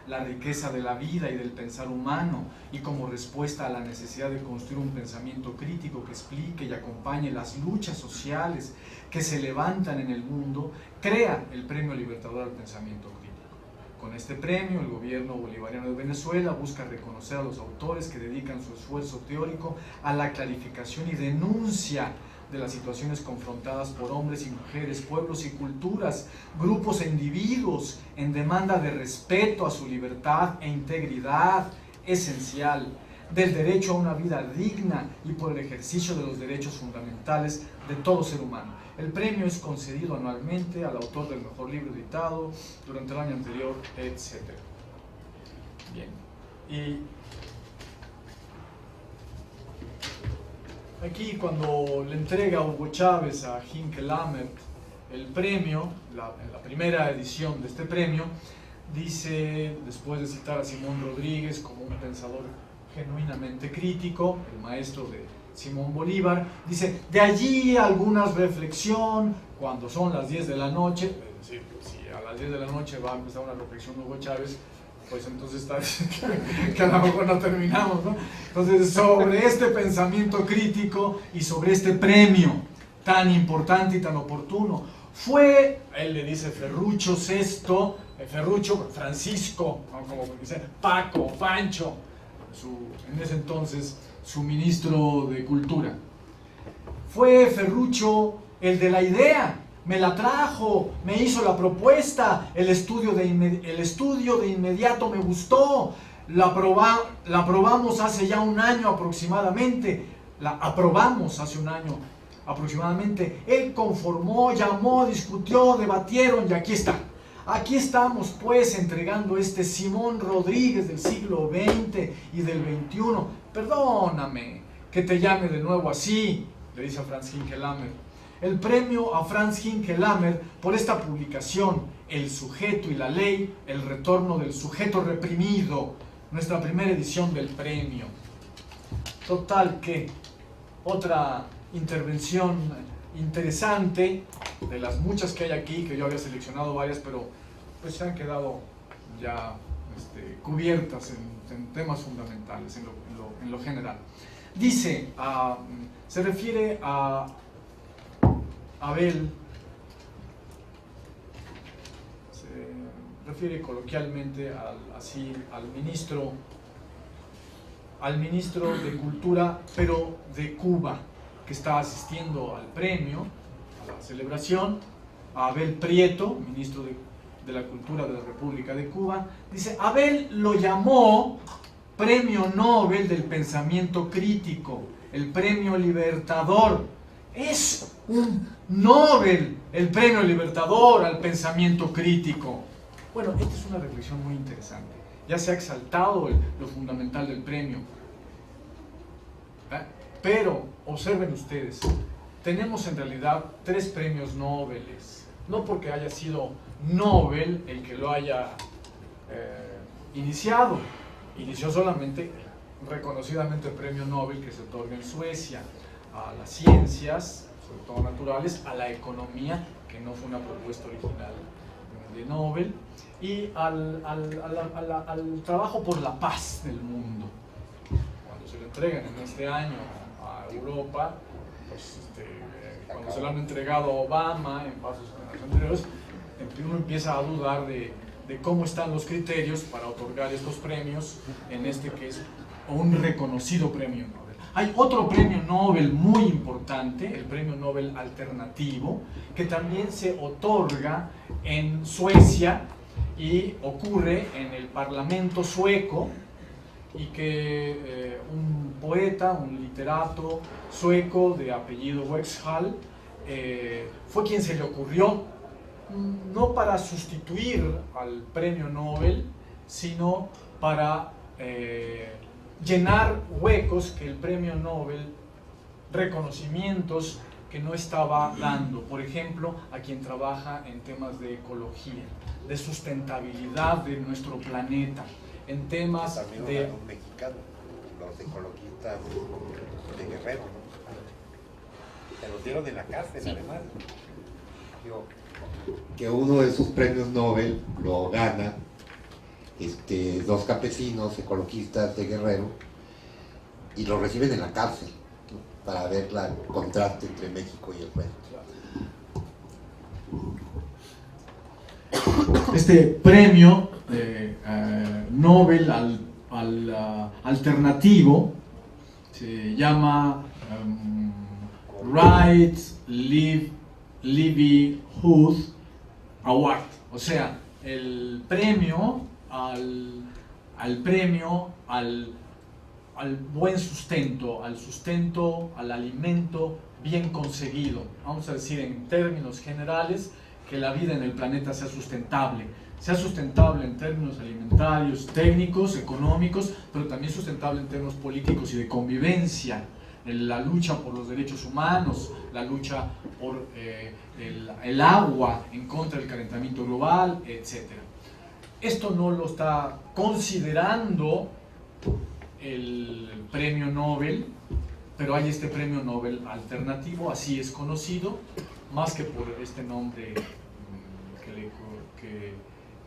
la riqueza de la vida y del pensar humano, y como respuesta a la necesidad de construir un pensamiento crítico que explique y acompañe las luchas sociales que se levantan en el mundo, crea el Premio Libertador al Pensamiento Crítico. Con este premio, el gobierno bolivariano de Venezuela busca reconocer a los autores que dedican su esfuerzo teórico a la clarificación y denuncia de las situaciones confrontadas por hombres y mujeres, pueblos y culturas, grupos e individuos en demanda de respeto a su libertad e integridad esencial, del derecho a una vida digna y por el ejercicio de los derechos fundamentales de todo ser humano. El premio es concedido anualmente al autor del mejor libro editado durante el año anterior, etc. Bien, y aquí cuando le entrega Hugo Chávez a Hinckley el premio, en la primera edición de este premio, dice, después de citar a Simón Rodríguez como un pensador genuinamente crítico, el maestro de Simón Bolívar, dice, de allí algunas reflexión, cuando son las 10 de la noche, es decir, si a las 10 de la noche va a empezar una reflexión de Hugo Chávez, pues entonces está que a lo mejor no terminamos, ¿no? Entonces, sobre este pensamiento crítico y sobre este premio tan importante y tan oportuno, fue, él le dice Ferrucho VI, Ferrucho, Francisco, ¿no? Como dice, Paco, Pancho, en ese entonces su ministro de Cultura. Fue Ferrucho el de la idea, me la trajo, me hizo la propuesta, el estudio de inmediato me gustó, la aprobamos hace ya un año aproximadamente, él conformó, llamó, discutió, debatieron y aquí está. Aquí estamos pues entregando este Simón Rodríguez del siglo XX y del XXI. Perdóname que te llame de nuevo así, le dice a Franz Hinckelammer. El premio a Franz Hinckelammer por esta publicación, El sujeto y la ley, el retorno del sujeto reprimido, nuestra primera edición del premio. Total que otra intervención interesante de las muchas que hay aquí, que yo había seleccionado varias, pero pues se han quedado ya cubiertas en temas fundamentales, en lo general. Dice, se refiere a Abel, se refiere coloquialmente al ministro de Cultura, pero de Cuba, que está asistiendo al premio, a la celebración, a Abel Prieto, ministro de la Cultura de la República de Cuba. Dice, Abel lo llamó Premio Nobel del Pensamiento Crítico, el Premio Libertador. Es un Nobel el Premio Libertador al pensamiento crítico. Bueno, esta es una reflexión muy interesante. Ya se ha exaltado lo fundamental del premio. Pero, observen ustedes, tenemos en realidad 3 premios Nobel. No porque haya sido Nobel el que lo haya iniciado. Inició solamente, reconocidamente, el premio Nobel que se otorga en Suecia a las ciencias, sobre todo naturales, a la economía, que no fue una propuesta original de Nobel, y al trabajo por la paz del mundo. Cuando se lo entregan en este año a Europa, pues, cuando se lo han entregado a Obama en pasos anteriores, uno empieza a dudar de cómo están los criterios para otorgar estos premios en que es un reconocido premio Nobel. Hay otro premio Nobel muy importante, el premio Nobel alternativo, que también se otorga en Suecia y ocurre en el Parlamento sueco, y que un poeta, un literato sueco de apellido Wexhall fue quien se le ocurrió, no para sustituir al premio Nobel, sino para llenar huecos que el premio Nobel, reconocimientos que no estaba dando, por ejemplo, a quien trabaja en temas de ecología, de sustentabilidad de nuestro planeta, en temas también de... un mexicano, los ecologistas de Guerrero, ¿no? Se los dieron en la cárcel, además. Que uno de sus premios Nobel lo gana 2 campesinos ecologistas de Guerrero, y lo reciben en la cárcel, ¿no? Para ver el contraste entre México y el resto. Este premio Nobel alternativo se llama Rights Livelihood Award, o sea, el premio al buen sustento, al alimento bien conseguido. Vamos a decir en términos generales que la vida en el planeta sea sustentable en términos alimentarios, técnicos, económicos, pero también sustentable en términos políticos y de convivencia, en la lucha por los derechos humanos, la lucha por el agua, en contra del calentamiento global, etc. Esto no lo está considerando el premio Nobel, pero hay este premio Nobel alternativo, así es conocido, más que por este nombre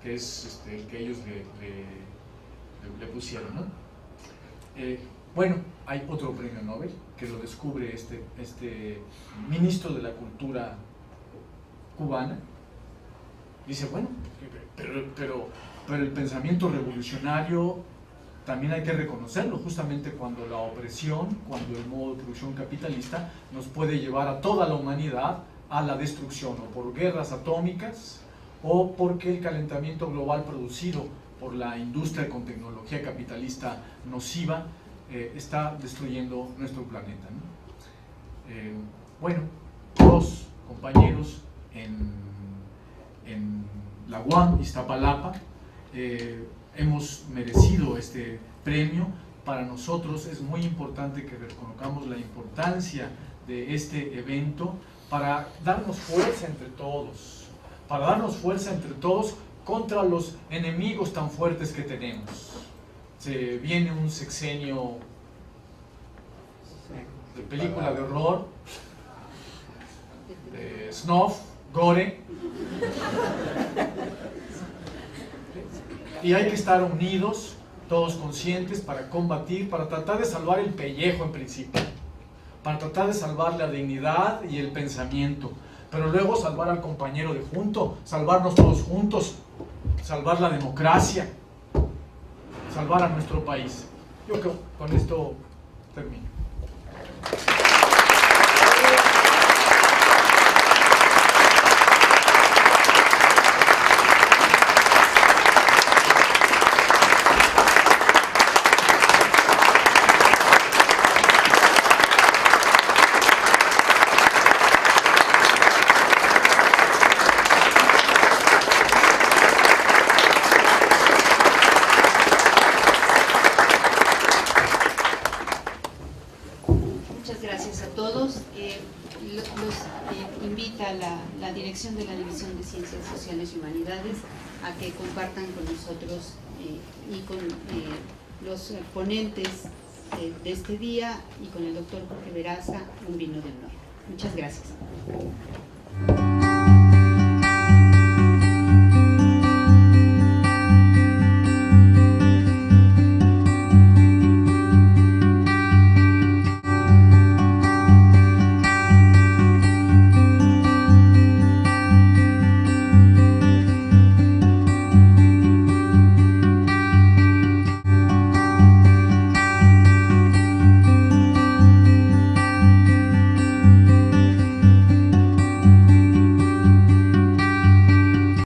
que es el que ellos le pusieron, ¿no? Bueno, hay otro premio Nobel que lo descubre este ministro de la Cultura cubana. Dice, bueno, pero el pensamiento revolucionario también hay que reconocerlo, justamente cuando la opresión, cuando el modo de producción capitalista nos puede llevar a toda la humanidad a la destrucción, o por guerras atómicas, o porque el calentamiento global producido por la industria con tecnología capitalista nociva está destruyendo nuestro planeta, ¿no? Bueno, los compañeros en la UAM Iztapalapa hemos merecido este premio. Para nosotros es muy importante que reconozcamos la importancia de este evento para darnos fuerza entre todos, contra los enemigos tan fuertes que tenemos. Se viene un sexenio de película de horror, de snuff, gore, y hay que estar unidos, todos conscientes, para combatir, para tratar de salvar el pellejo en principio, para tratar de salvar la dignidad y el pensamiento, pero luego salvar al compañero de junto, salvarnos todos juntos, salvar la democracia, salvar a nuestro país. Yo creo que con esto termino. Invita la dirección de la División de Ciencias Sociales y Humanidades a que compartan con nosotros y con los ponentes de este día y con el doctor Jorge Veraza un vino de honor. Muchas gracias.